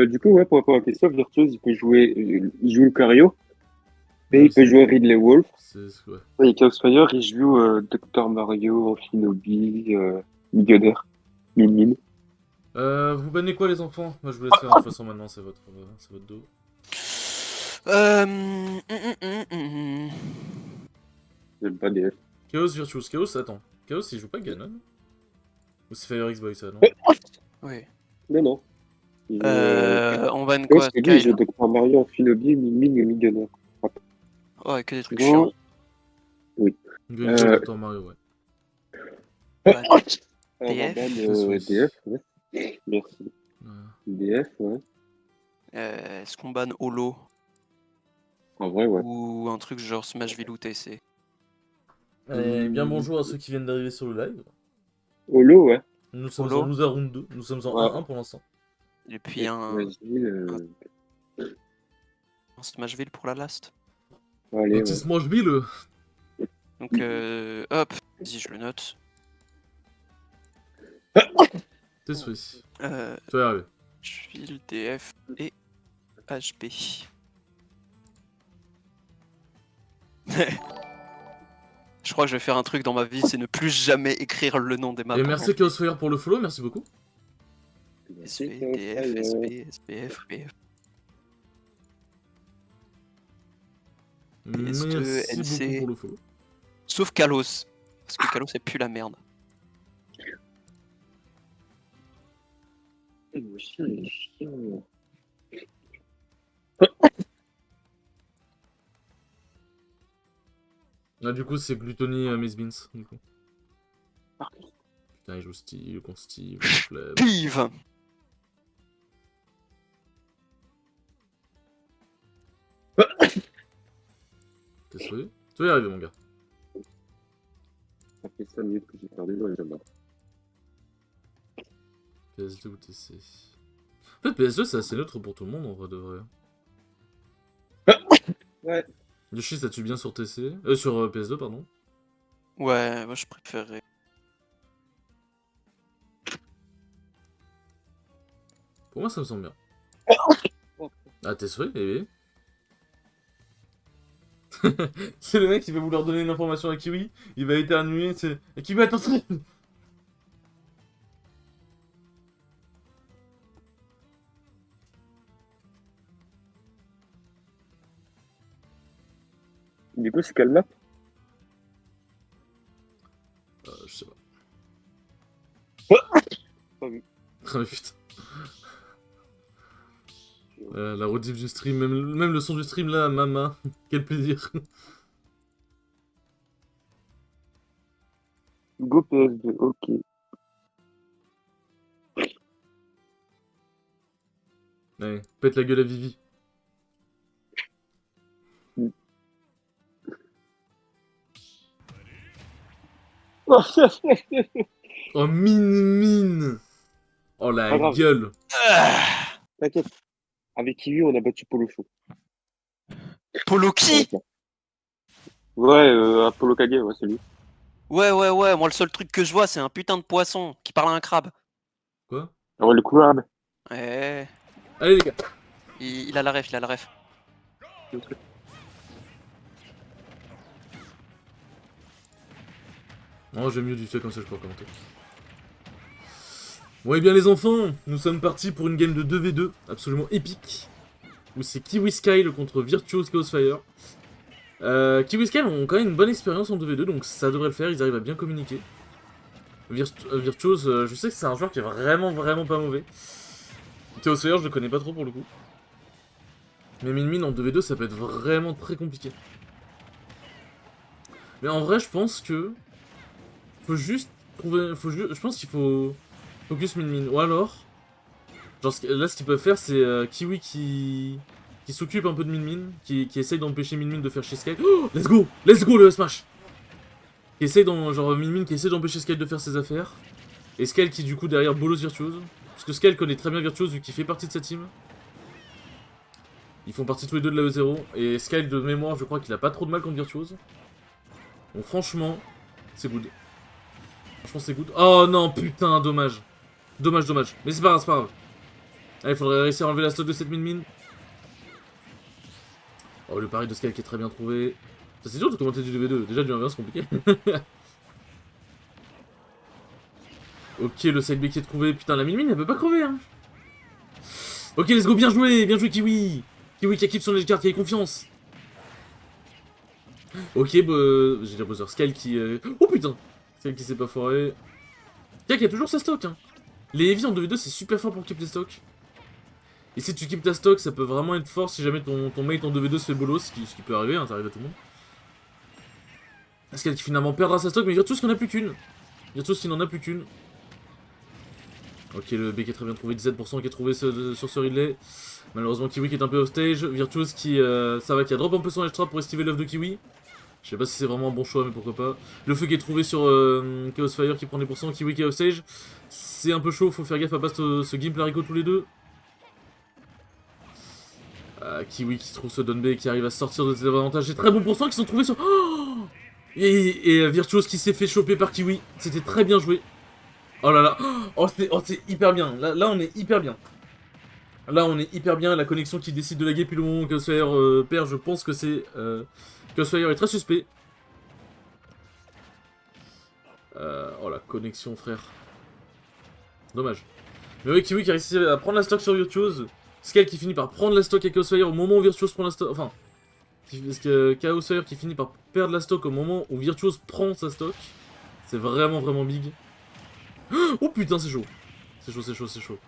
Du coup, ouais, pour répondre à la question, Virtuose, il peut jouer. Il joue le Cario. Et il peut jouer Ridley Wolf. Ouais. Et Chaosfire, il joue Dr. Mario, Shinobi, Millionnaire, Min. Vous bannez quoi les enfants? Moi je vous laisse faire de toute façon maintenant, c'est votre dos. J'aime pas DF. Chaos, Virtuose, Chaos, attends. Chaos il joue pas Ganon? Ou c'est Fire X-Boy ça, non? Oui. Non, non. Il joue, On banne Chaos, quoi? c'est lui, il joue Kyle? Dr. Mario, Shinobi, Min et Millionnaire. Ouais, que des trucs Sinon, chiants. oui. Game Boy, Dr. Mario, ouais. Ban. On va DF. ban DF, ouais. Merci. Ouais. DF, ouais. Est-ce qu'on banne Holo? En vrai, ouais. Ou un truc genre Smashville ou TC? Et bien bonjour à ceux qui viennent d'arriver sur le live. Holo, ouais. Nous sommes Holo. en loser round 2. Nous sommes en Ouais. 1-1 pour l'instant. Et puis un Smashville pour la last. Allez, ouais. Notice Moshville. Donc, hop, vas-y, je le note. Tes souhaits. Euh, Tu vas y arriver. Smashville, DF et HB. Je crois que je vais faire un truc dans ma vie, c'est ne plus jamais écrire le nom des maps. Et merci Chaosfire pour le follow, merci beaucoup. SV, DF, SB, SBF, BF. PS2, Merci NC. beaucoup pour le follow. Sauf Kalos. Parce que Kalos, c'est plus la merde. Mon chien, il est chiant. Ah, du coup, c'est Gluttony Miss Beans. Du coup. Ah. Putain, il joue Steve contre Steve. Flemme. Pive. Tes souhaits. Tu vas y arriver, mon gars. Ça fait 5 minutes que j'ai perdu, non, j'aime pas. PS2 ou TC. En fait, PS2, c'est assez neutre pour tout le monde, en vrai de vrai. Ouais. Yoshi, ça tue bien sur TC. Sur PS2, pardon. Ouais, moi je préférerais. Pour moi, ça me semble bien. Ah, tes souhaits, eh c'est le mec qui va vouloir donner une information à Kiwi, il va éternuer, c'est... Et Kiwi, attention. Du coup, c'est quelle map? Je sais pas. Pas vu. Ah mais putain. La rediff du stream, même le son du stream là, maman. Quel plaisir. Go PS2, ok. Allez, pète la gueule à Vivi. Oh, mine. Oh la Pas grave. gueule. T'inquiète. Avec Kiwi, on a battu Polo Show. Polo qui? Ouais, Apollo Kage, ouais, c'est lui. Ouais, moi le seul truc que je vois, c'est un putain de poisson qui parle à un crabe. Quoi? Ah ouais, le crabe. Ouais. Allez les gars. Il a la ref, il a la ref. Oh, j'aime mieux du fait comme ça, je peux commenter. Bon, et bien les enfants, nous sommes partis pour une game de 2v2 absolument épique. Où c'est Kiwi Skyle contre Virtuos Chaosfire. Kiwi Skyle ont quand même une bonne expérience en 2v2, donc ça devrait le faire, ils arrivent à bien communiquer. Virtuos, je sais que c'est un joueur qui est vraiment pas mauvais. Chaosfire, je le connais pas trop pour le coup. Mais Min en 2v2, ça peut être vraiment très compliqué. Mais en vrai, je pense que... Faut juste trouver... Je pense qu'il faut... Focus Min. Ou alors... Genre, là, ce qu'ils peuvent faire, c'est Kiwi qui s'occupe un peu de Min, qui essaye d'empêcher Min de faire chez Sky. Oh, let's go le smash. Qui essaye genre Min qui essaie d'empêcher Sky de faire ses affaires. Et Sky qui du coup derrière bolos Virtuose. Parce que Sky connaît très bien Virtuose vu qu'il fait partie de sa team. Ils font partie tous les deux de la E0. Et Sky de mémoire, je crois qu'il a pas trop de mal contre Virtuose. Donc franchement, c'est good. Franchement c'est good. Oh non, putain, dommage. Dommage. Mais c'est pas grave. Allez, faudrait réussir à enlever la stock de cette Min. Oh, le pari de Sky qui est très bien trouvé. Ça c'est dur de commenter du 2v2. Déjà du 1v1 c'est compliqué. Ok, le side B qui est trouvé. Putain, la Min elle peut pas crever hein. Ok, let's go, bien joué Kiwi. Kiwi qui active son edge card, qui a confiance. Ok, bah, j'ai déjà Bowser. Sky qui... Oh putain, Sky qui s'est pas foiré. Sky qui a toujours sa stock hein. Les heavy en 2v2 c'est super fort pour keep les stocks. Et si tu keep ta stock, ça peut vraiment être fort si jamais ton mate en 2v2 se fait bolos, ce qui peut arriver, hein, ça arrive à tout le monde. Parce qu'elle qui finalement perdra sa stock, mais Virtus qui n'en a plus qu'une. Virtus qui n'en a plus qu'une. Ok, le B qui est très bien trouvé, 17% qui est trouvé sur ce relay. Malheureusement, Kiwi qui est un peu off stage. Virtus qui, ça va, qui a drop un peu son edge trap pour estiver l'œuf de Kiwi. Je sais pas si c'est vraiment un bon choix, mais pourquoi pas. Le feu qui est trouvé sur Chaos Fire qui prend des pourcents, Kiwi Chaos Sage. C'est un peu chaud, faut faire gaffe à pas se gimp l'haricot tous les deux. Kiwi qui trouve ce Donbei qui arrive à sortir de ses avantages. Des très bons pourcents qui sont trouvés sur... Oh et Virtuose qui s'est fait choper par Kiwi. C'était très bien joué. Oh là là. Oh, c'est hyper bien. Là, on est hyper bien. Là, on est hyper bien. La connexion qui décide de laguer depuis le moment où Chaos Fire perd, je pense que c'est... Chaos Fire est très suspect. Oh la connexion, frère. Dommage. Mais oui, Kiwi qui a réussi à prendre la stock sur Virtuose. Scale qui finit par prendre la stock à Chaos Fire au moment où Virtuose prend la stock. Enfin, Chaos Fire qui finit par perdre la stock au moment où Virtuose prend sa stock. C'est vraiment, vraiment big. Oh putain, c'est chaud. C'est chaud, c'est chaud, c'est chaud.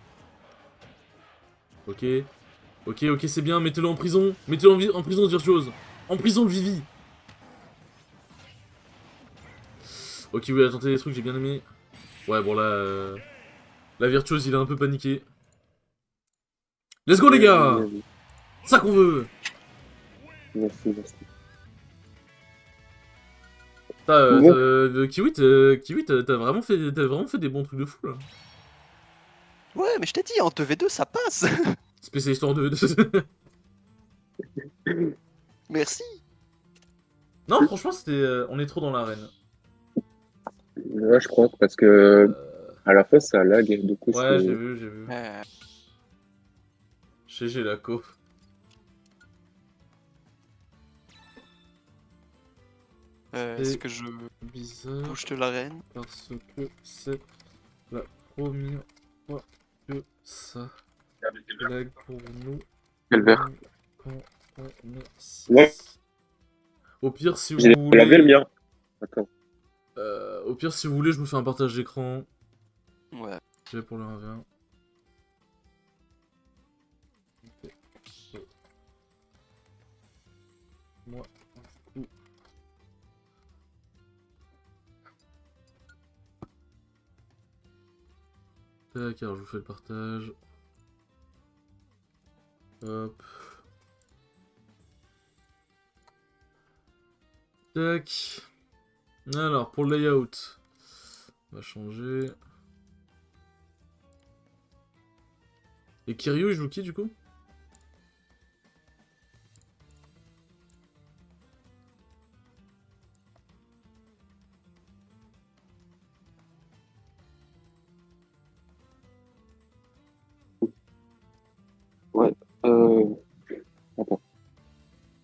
Ok. Ok, ok, c'est bien. Mettez-le en prison. Mettez-le en prison, Virtuose. En prison, Vivi. Ok, oui, a tenté des trucs, j'ai bien aimé. Ouais, bon, là... La Virtuose, il a un peu paniqué. Let's go, les gars! Ça qu'on veut! Merci, merci. Kiwi, t'as vraiment fait des bons trucs de fou, là. Ouais, mais je t'ai dit, en 2v2, ça passe. Spécialiste en 2. Merci. Non, franchement, c'était... on est trop dans l'arène. Ouais, je crois, parce que à la fin, ça lag, et du coup, Ouais, c'est... j'ai vu, j'ai vu. GG la co. Est-ce que je Bizarre, bouge de l'arène? parce que c'est la première fois que ça lag pour nous. Quel vert? Quand on est six. Ouais. Au pire, si vous J'ai lavé le voulez... mien. Attends. Au pire, si vous voulez, je vous fais un partage d'écran. Ouais. Je vais pour le 1v1. Moi, du coup... Tac, alors je vous fais le partage. Hop. Tac. Alors, pour le layout, on va changer. Et Kiryu, il joue qui, du coup? Euh... Attends.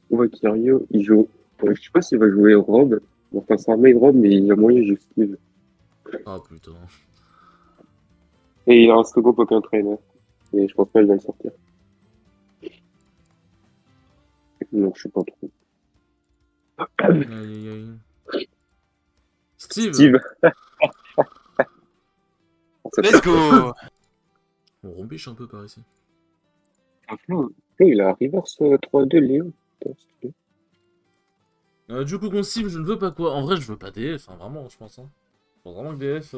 Ouais, Kirio, il joue... je sais pas s'il va jouer Rob. Enfin, c'est un main Rob, mais il a moyen de jouer Steve. Ah putain. Et il a un second Pokémon Trainer. Et je pense pas qu'il va le sortir. Non, je sais pas trop. Aïe aïe aïe. Steve, Steve. Let's go. On rompiche un peu par ici. Franchement, il a reverse 3-2 Léon. Putain, c'est stylé. Du coup, contre Steve, je ne veux pas quoi. En vrai, je veux pas DF, hein, vraiment, je pense. Hein. Je pense vraiment que DF...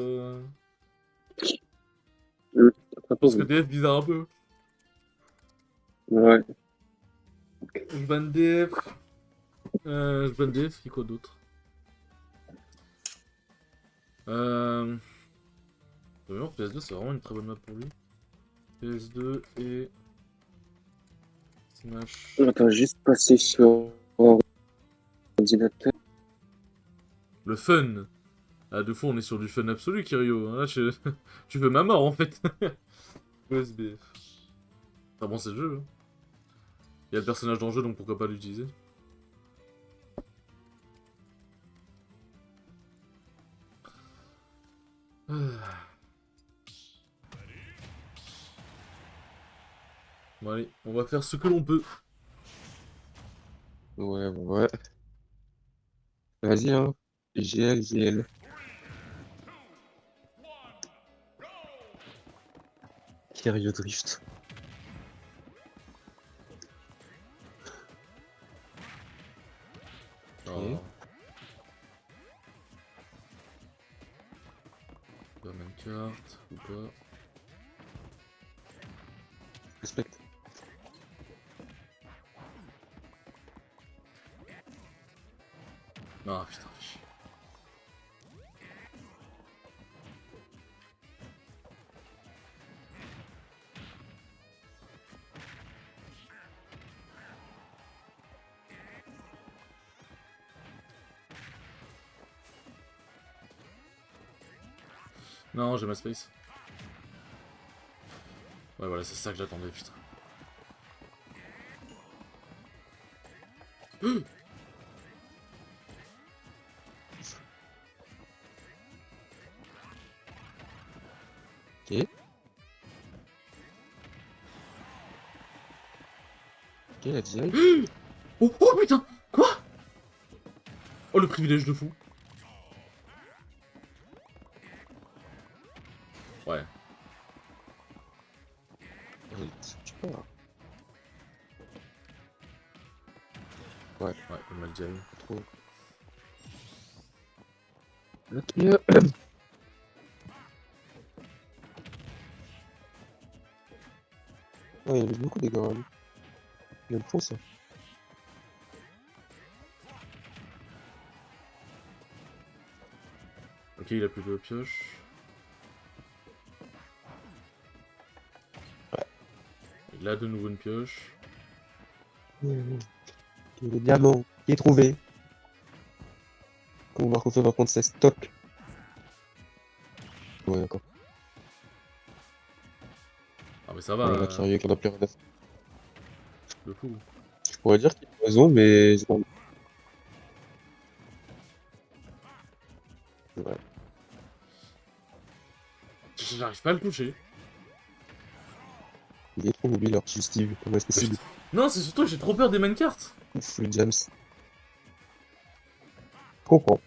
Je pense que DF bizarre un peu. Ouais. Je banne DF. Je banne DF, et quoi d'autre D'ailleurs, PS2, c'est vraiment une très bonne map pour lui. PS2 et... Smash... Attends, juste passer sur ordinateur. Le fun. Ah, de fond, on est sur du fun absolu, Kirio. Là, tu veux ma mort, en fait. OSBF. Ah bon, c'est le jeu. Hein. Il y a le personnage dans le jeu, donc pourquoi pas l'utiliser. Bon, allez, on va faire ce que l'on peut. Ouais, ouais. Vas-y, hein. GL, GL. Kirio Drift. Oh. Pas même carte, ou pas. Respecte. Ah putain, fais chier. Non, j'ai ma space. Ouais, voilà, c'est ça que j'attendais, putain. Ok. Ok, la direct. Oh, oh putain. Quoi? Oh, le privilège de fou. Ouais. Tu peux, hein. Ouais, Ouais, le mal direct. trop. Ok. Ouais, il y avait beaucoup de dégâts. Hein. Il y a le fond, ça. Ok, il a plus de pioche. Il a de nouveau une pioche. Ok, le diamant qui est trouvé. Quand Marco va prendre ses stocks. Ouais, d'accord. Ah, mais ça va, Voilà, qui arrive qu'on a plus rien à faire. de fou. Je pourrais dire qu'il a raison, mais j'ai pas envie. Ouais. J'arrive pas à le toucher. Il est trop mobile, alors qu'il Steve. Comment est-ce possible? Non, c'est surtout que j'ai trop peur des main cartes. Ouf, le James. Je comprends.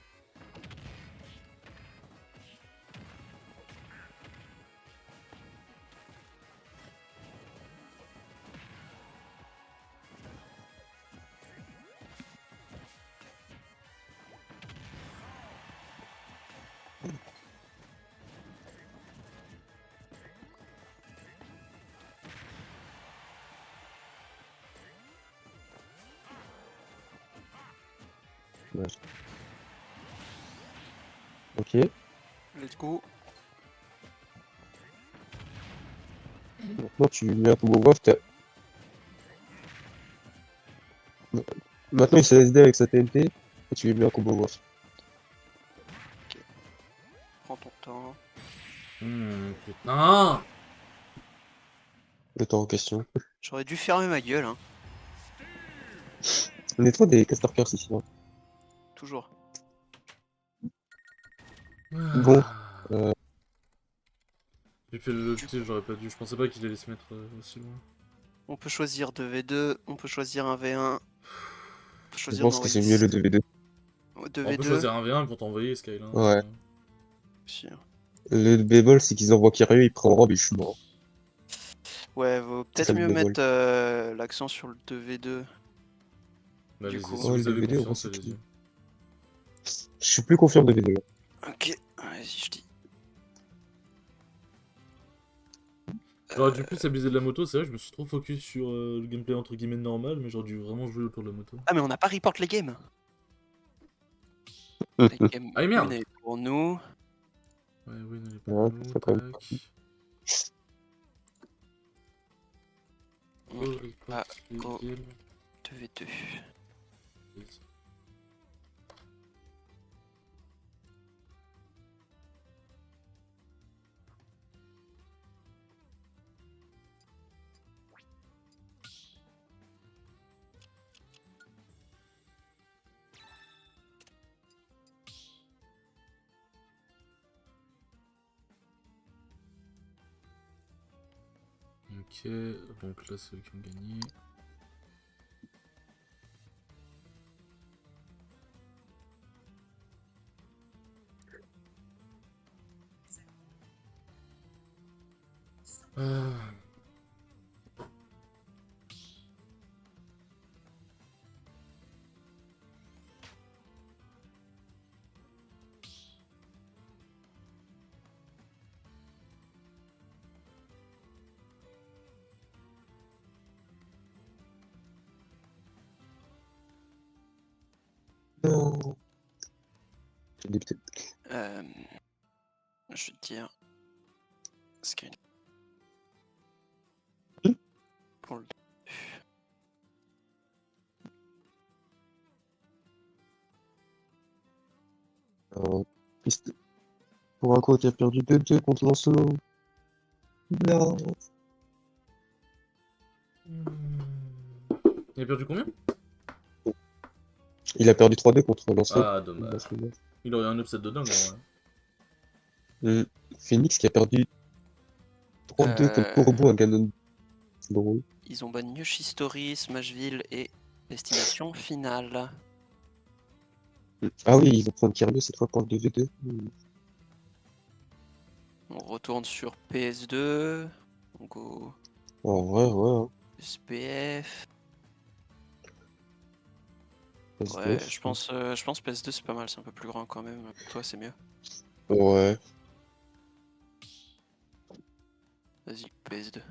Ouais. Ok. Let's go. Maintenant, tu mets un combo WAF. Maintenant, il se SD avec sa TNT. Et tu lui mets un combo WAF. Prends ton temps. Putain. Le temps en question. J'aurais dû fermer ma gueule, hein. On est trop des Castorkers ici. Hein. Toujours. Bon. Ah. J'ai fait le petit, j'aurais pas dû. Je pensais pas qu'il allait se mettre aussi loin. On peut choisir 2v2, on peut choisir un v1. On peut Je choisir pense que c'est mieux le 2v2. On peut 2v2 choisir un V1 pour t'envoyer, Skyline. Ouais. aussi. Le bémol, c'est qu'ils envoient Kiryu, il prend robe et je suis mort. Ouais, vaut C'est ça peut-être le mieux bémol. mettre l'accent sur le 2v2. Bah, Du allez-y, coup. si Ouais, vous le avez 2v2 confiance, c'est allez-y. tout. Je suis plus confiant de 2v2. Ok, vas-y, je dis. J'aurais dû plus abuser de la moto, c'est vrai, je me suis trop focus sur le gameplay entre guillemets normal, mais j'aurais dû vraiment jouer autour de la moto. Ah, mais on n'a pas report les games. Les games Ah, merde. une est pour nous. Ouais, oui, n'allez pas Ouais, nous, ça serait quand même tac. On Oh, va les go. games. 2v2. Ok, donc là c'est eux qui ont gagné. Ah. Non. J'ai des petits- Je vais te dire. Screen. Pour le... Triste. Pour un coup, qui a perdu 2-2 contre Lancelot. Non. Il a perdu combien? Il a perdu 3-2 contre Lancelot. Ah, dommage. Il aurait un upset de dingue, en vrai. Phoenix qui a perdu 3-2 contre Corbeau à Ganon. C'est drôle. Ils ont ban Yoshi Story, Smashville et Destination Finale. Ah oui, ils vont prendre Kirby cette fois pour le 2v2. On retourne sur PS2. On go En vrai, ouais. SPF. Hein. Ouais, SDF. je pense PS2 c'est pas mal, c'est un peu plus grand quand même. Pour toi c'est mieux. Ouais. Vas-y, PS2.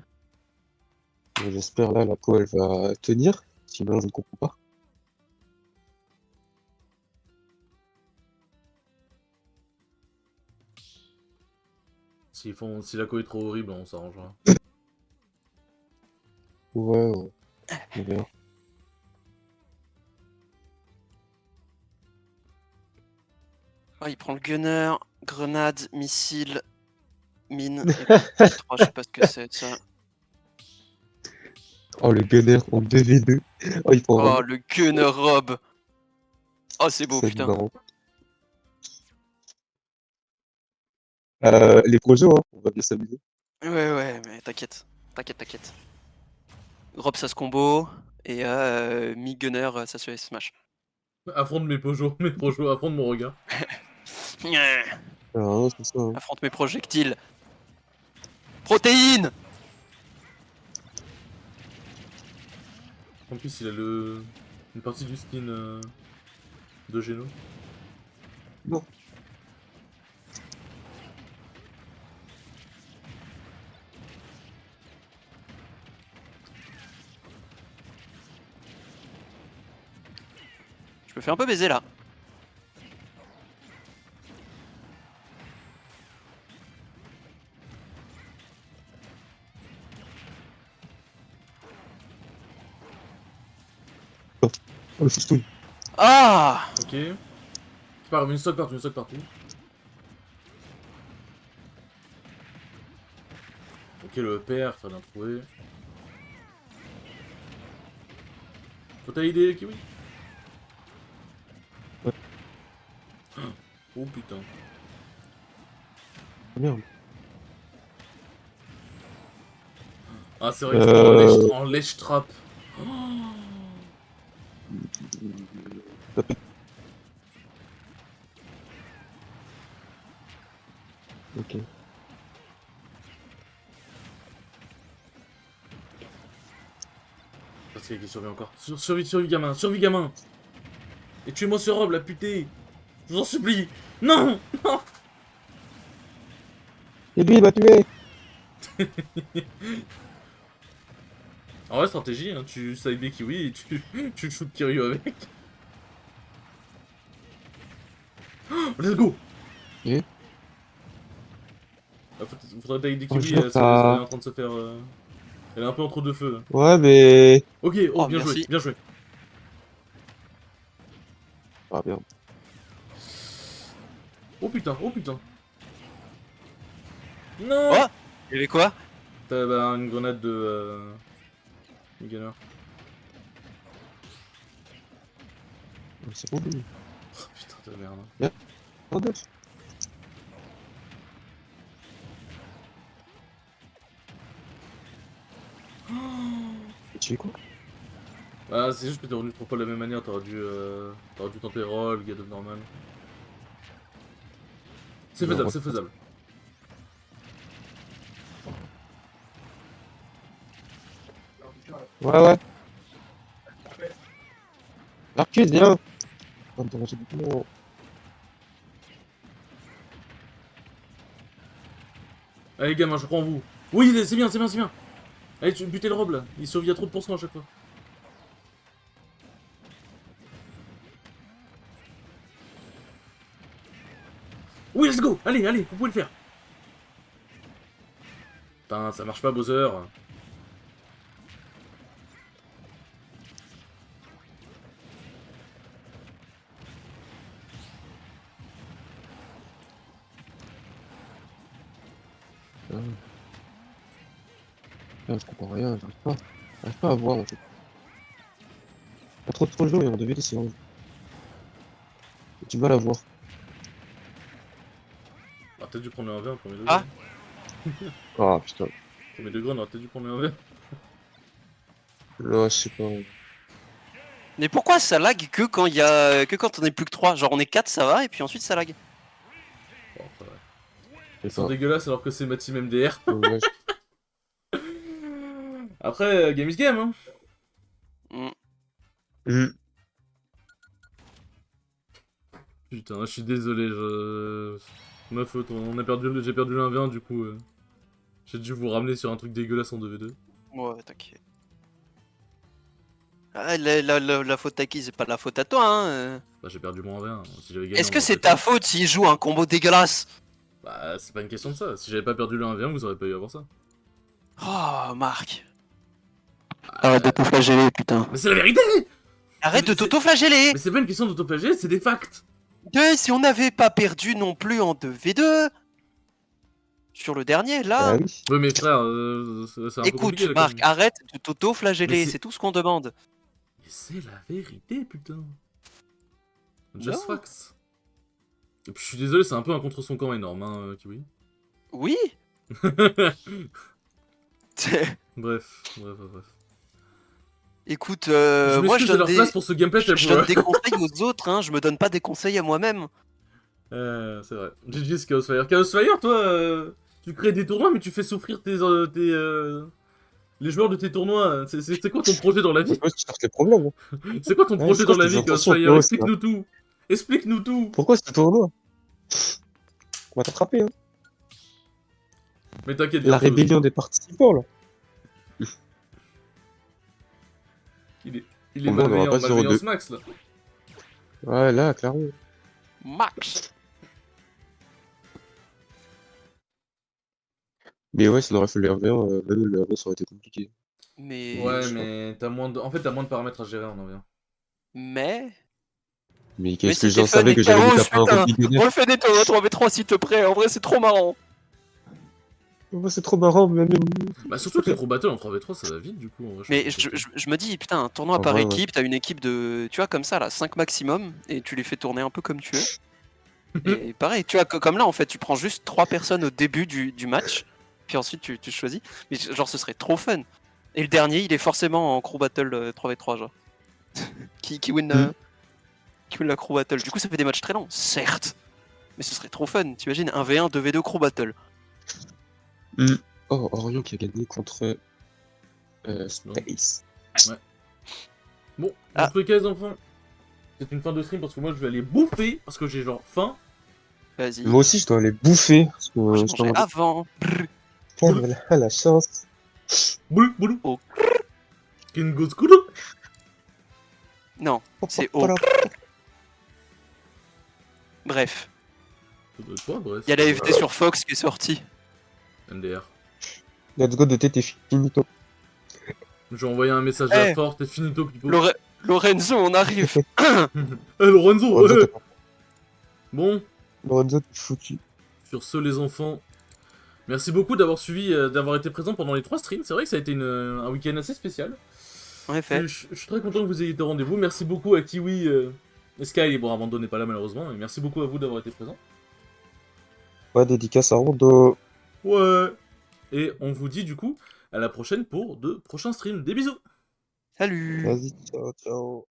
Mais j'espère là, la peau elle va tenir. Sinon, je ne comprends pas. Si la co est trop horrible, on s'arrangera. Ouais. On verra. Oh, il prend le gunner, grenade, missile, mine. Et 3, je sais pas ce que c'est ça. Oh, le gunner en 2v2. Oh, il prend Oh, vraiment. le gunner robe. Oh, c'est beau, C'est putain. marrant. Les projets, hein, on va bien s'amuser. Ouais, mais t'inquiète. T'inquiète. Rob, ça se combo. Et mi-gunner, ça se smash. Affronte mes projos, affronte mon regard. Ah, non, c'est ça. Hein. Affronte mes projectiles. Protéines. En plus, il a une partie du skin de Geno. Non. Je me fais un peu baiser là. Oh, le foustoun. Ah. Ok. C'est pas grave, une stock partout. Ok, le père, ça bien trouvé. Faut t'as idée, les kiwis? Ouais. Oh putain. Merde. Ah, c'est vrai que j'étais en lèche trap. Ok. Parce qu'il survit encore. Survie gamin. Et tuez-moi ce robe, la putée. Je vous en supplie. Non. Et lui, il m'a tué. En vrai, stratégie, hein, tu side B kiwi et tu shoot Kiryu avec. Oh, let's go. Et Faudrait tailler des Oh, kiwis, je vois elle, que t'as- elle est en train de se faire... Elle est un peu entre deux feux. Ouais, mais... Ok, Oh, bien merci. joué, bien joué. Ah, merde. Oh putain. Non. Oh. Il y avait quoi? T'as une grenade de... gunner. C'est bon, lui. Oh putain de merde. Oh, deux. Tu fais quoi? Ah, c'est juste que t'es revenu trop pas de la même manière, t'aurais dû tenter roll, get up normal. C'est Non, faisable. Ouais. Arcus, viens. Oh, putain, j'ai beaucoup de- Allez gamin, je crois en vous. Oui, c'est bien. Allez, tu butez le robe là, il survit à trop de pourcents à chaque fois. Oui, let's go. Allez, allez, vous pouvez le faire. Putain, ça marche pas, Bowser. Ah. Ah, je comprends rien, j'arrive pas à voir en fait. Pas trop de gens et on devait laisser en. J'ai du mal à voir. On aurait peut-être dû prendre le 1v1 premier degré. Ah. Ah putain. Premier degré, on aurait peut-être dû prendre le 1v1. Là, je sais pas. Mais pourquoi ça lag que quand on est plus que 3? Genre on est 4, ça va, et puis ensuite ça lag. Bon, ça va. Je Ils sais sont pas. dégueulasses alors que c'est ma team MDR. Ouais, Après, game is game, hein. Mm. Hmm. Putain, je suis désolé, ma faute, j'ai perdu le 1v1, du coup, j'ai dû vous ramener sur un truc dégueulasse en 2v2. Ouais, t'inquiète. Ah, la faute à qui? C'est pas la faute à toi, hein. Bah, j'ai perdu mon 1v1. Si j'avais gagné, Est-ce on que aurait c'est fait ta ça. faute s'il joue un combo dégueulasse? Bah, c'est pas une question de ça. Si j'avais pas perdu le 1v1, vous aurez pas eu à voir ça. Oh, Marc. Ah, Arrête de tout flageller, putain. mais c'est la vérité! Arrête de c'est- t'auto-flageller. Mais c'est pas une question d'autoflageller, c'est des facts! Si on n'avait pas perdu non plus en 2v2 sur le dernier, Ah là. oui. Ouais, mais frère, c'est un peu Écoute, compliqué là quand Marc, même. arrête de Mais t'auto-flageller, c'est- c'est tout ce qu'on demande. Mais c'est la vérité, putain! Just Non. facts! Et puis je suis désolé, c'est un peu un contre son camp énorme, hein, Kiwi. Oui. Bref. Écoute, Je moi m'excuse de leur place pour ce gameplay tel je donne des conseils aux autres, hein, je me donne pas des conseils à moi-même. C'est vrai. GG's Chaosfire. Chaosfire, toi, tu crées des tournois, mais tu fais souffrir les joueurs de tes tournois. C'est quoi ton projet dans la vie? C'est quoi qui cherche les problèmes? Hein. C'est quoi ton Ouais, projet c'est quoi dans la tes vie, intentions, Chaosfire? Chaos, Explique-nous tout. Explique-nous tout. Pourquoi ce tournoi? On va t'attraper, hein. Mais t'inquiète, La bientôt. rébellion des participants, là. Il est Bon, on aura pas malveillance 0-2. max, là. Ouais, là, clairement. Max. Mais ouais, ça aurait fait le RV1, même le RV1, ça aurait été compliqué. Mais. Ouais, mais t'as moins de... En fait, t'as moins de paramètres à gérer, on en vient. Mais. Mais qu'est-ce que c'était j'en fun savais et que j'allais me chaos, taper un putain. Rob Billionnaire? On le fait des tournois 3v3 s'il te plaît, en vrai c'est trop marrant. Oh, c'est trop marrant, mais même. Bah, surtout que les Pro Battle en 3v3, ça va vite, du coup. En vrai, Mais pense que je me dis, putain, un tournoi En par vrai, ouais. équipe, t'as une équipe de, tu vois, comme ça, là, 5 maximum, et tu les fais tourner un peu comme tu veux. Et pareil, tu vois, comme là, en fait, tu prends juste 3 personnes au début du match, puis ensuite tu choisis. Mais genre, ce serait trop fun. Et le dernier, il est forcément en crew battle 3v3, genre. qui win la crew battle. Du coup, ça fait des matchs très longs, certes. Mais ce serait trop fun, t'imagines, 1v1, 2v2 crew battle. Oh, Orion qui a gagné contre Space. Bon, Ah. dans tous les cas, les enfants, c'est une fin de stream parce que moi, je vais aller bouffer parce que j'ai genre faim. Vas-y. Moi aussi, je dois aller bouffer. Parce que Moi, je je dois mangeais avant. Brrr. avoir la chance. Boulou, boulou. Oh. King goes cool. Non, c'est haut. Bref. Ça doit être quoi, bref. Il y a la FD sur Fox qui est sortie. MDR. Let's go de tête et finito. J'ai envoyé un message Eh. à Forte et finito pipo. Lorenzo, on arrive. Lorenzo, Lorenzo, ouais. t'es Bon, Lorenzo, t'es foutu. sur ce, les enfants, merci beaucoup d'avoir suivi, d'avoir été présent pendant les 3 streams. C'est vrai que ça a été un week-end assez spécial. En effet. Je suis très content que vous ayez été au rendez-vous. Merci beaucoup à Kiwi et Sky. Bon, Armando n'est pas là malheureusement. Mais merci beaucoup à vous d'avoir été présent. Ouais, dédicace à Rondo. Ouais. Et on vous dit du coup à la prochaine pour de prochains streams. Des bisous. Salut. Vas-y, ciao, ciao.